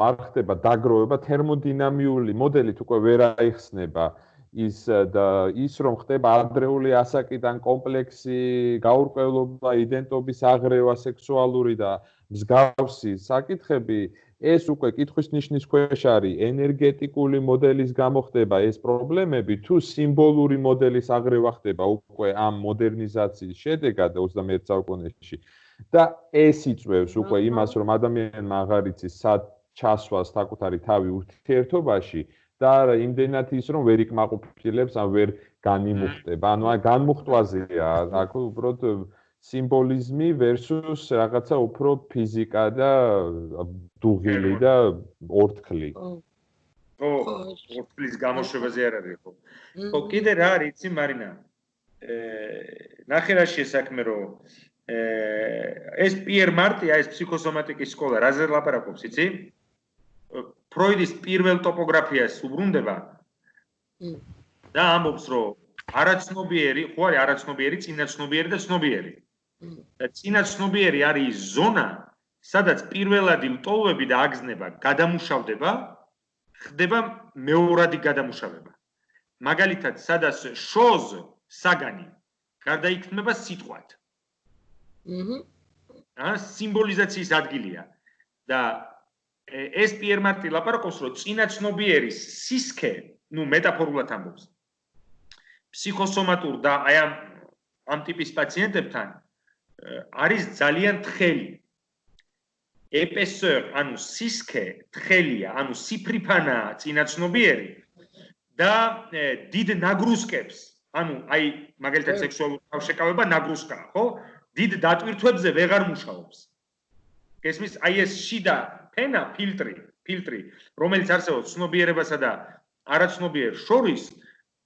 არ ხდება დაგროვება, თერმოდინამიული მოდელით უკვე ვერ აიხსნება. ის რომ ხდება ადრეული ასაკიდან კომპლექსი, გაურკვევლობა, იდენტობის აღრევა სექსუალური და მსგავსი საკითხები, ეს უკვე კითხვის ნიშნის ქვეშ არის ენერგეტიკული მოდელის გამო ხდება ეს პრობლემები, თუ სიმბოლური მოდელის აღრევა ხდება უკვე ამ მოდერნიზაციის შედეგად 21 საუკუნეში და ეს იწვევს უკვე იმას, რომ ადამიანმა აღარ იცის სად ჩასვას საკუთარი თავი ურთიერთობაში და იმდენად ის რომ ვერ იკმაყოფილებს ან ვერ განიმუხტება. ანუ განმუხტვაზეა, აქ უბრალოდ სიმბოლიზმი versus რაღაცა უფრო ფიზიკა და დუღილი და ორთქლი. ხო, ორთქლის გამოშვებაზე არ არის ხო. ხო, კიდე რა არის, იცი მარინა? ნახე რა შესაქმე რომ ეს პიერ მარტია, ეს ფსიქოსომატიკის სკოლა, რაზე ლაპარაკობს, იცი? ფროიდის პირველ ტოპოგრაფიას უბრუნდება და ამბობს, რომ არაცნობიერი, ხო არის არაცნობიერი, წინაცნობიერი და ცნობიერი. და წინაცნობიერი არის ზონა, სადაც პირველადი ლტოლვები და აგზნება გადამუშავდება, ხდება მეორადი გადამუშავება. მაგალითად, სადაც შოზ საგანი გარდაიქმნება სიტყვად. სიმბოლიზაციის ადგილია და ეს პიერ მარტი ლაპარაკობს, რომ წინაცნობიერის სისქე, ნუ მეტაფორულად ამბობს, ფსიქოსომატურ და აი ამ ტიპის პაციენტებთან არის ძალიან თხელი. ეპესორ, ანუ სისქე, თხელია, ანუ სიფრიფანაა წინაცნობიერი და დიდ ნაგრუსკებს, ანუ აი მაგალითად სექსუალური თავშეკავება ნაგრუსკაა, ხო? დიდ დატვირთვებზე ვეღარ მუშაობს. გესმის, აი ეს შიდა ფენა, ფილტრი, რომელიც არსებობს ცნობიერებასა და არაცნობიერს შორის,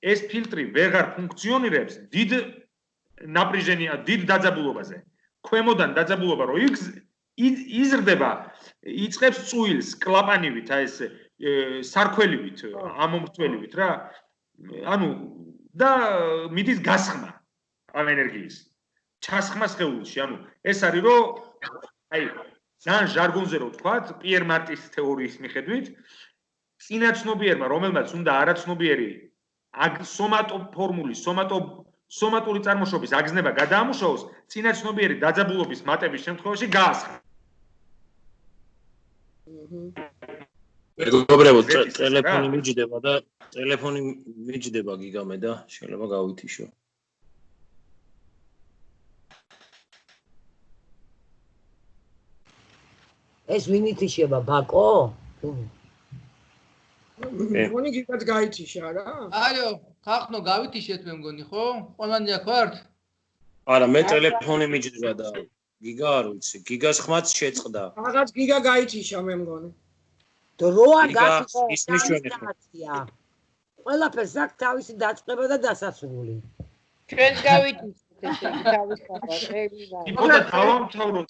ეს ფილტრი ვეღარ ფუნქციონირებს დიდ ნაპრიჟენია, დიდ დაძაბულობაზე. ქვემოდან დაძაბულობა რო იზრდება, იწყებს წუილს კლაპანივით, აი ეს სარქველივით, ამომრთველივით რა. ანუ და მიდის გასხმა ამ ენერგიის. ჩასხმა სხეულში, ანუ ეს არის რომ აი ძალიან ჟარგონზე რო ვთქვათ, პიერ მარტის თეორიის მიხედვით, წინაცნობიერმა, რომელმაც უნდა არაცნობიერი სომატოფორმული, სომატური წარმოშობის აგზნება გადაამუშავოს, წინაცნობიერი დაძაბულობის მატების შემთხვევაში გაასხმა. მეგობრებო, ტელეფონი მიჯდება გიგამე და შეიძლება გავითიშო. ეს ვინ ითიშება, ბაკო? მეგონი გიგაც გაითიშა რა? აიო, ხახნო გავითიშეთ მე მგონი, ხო? ყველანი აქ ვართ? არა, მე ტელეფონი მიჯდება და გიგა არ ვიცი, გიგას ხმაც შეწყდა. რაღაც გიგა გაითიშა მე მგონი. დროა გასწია. ყველაფერს აქვს თავისი დაწყება და დასასრული. ჩვენ გავითიშეთ ესე თავის ხარ, ელი და. იბოდა დავამთავროთ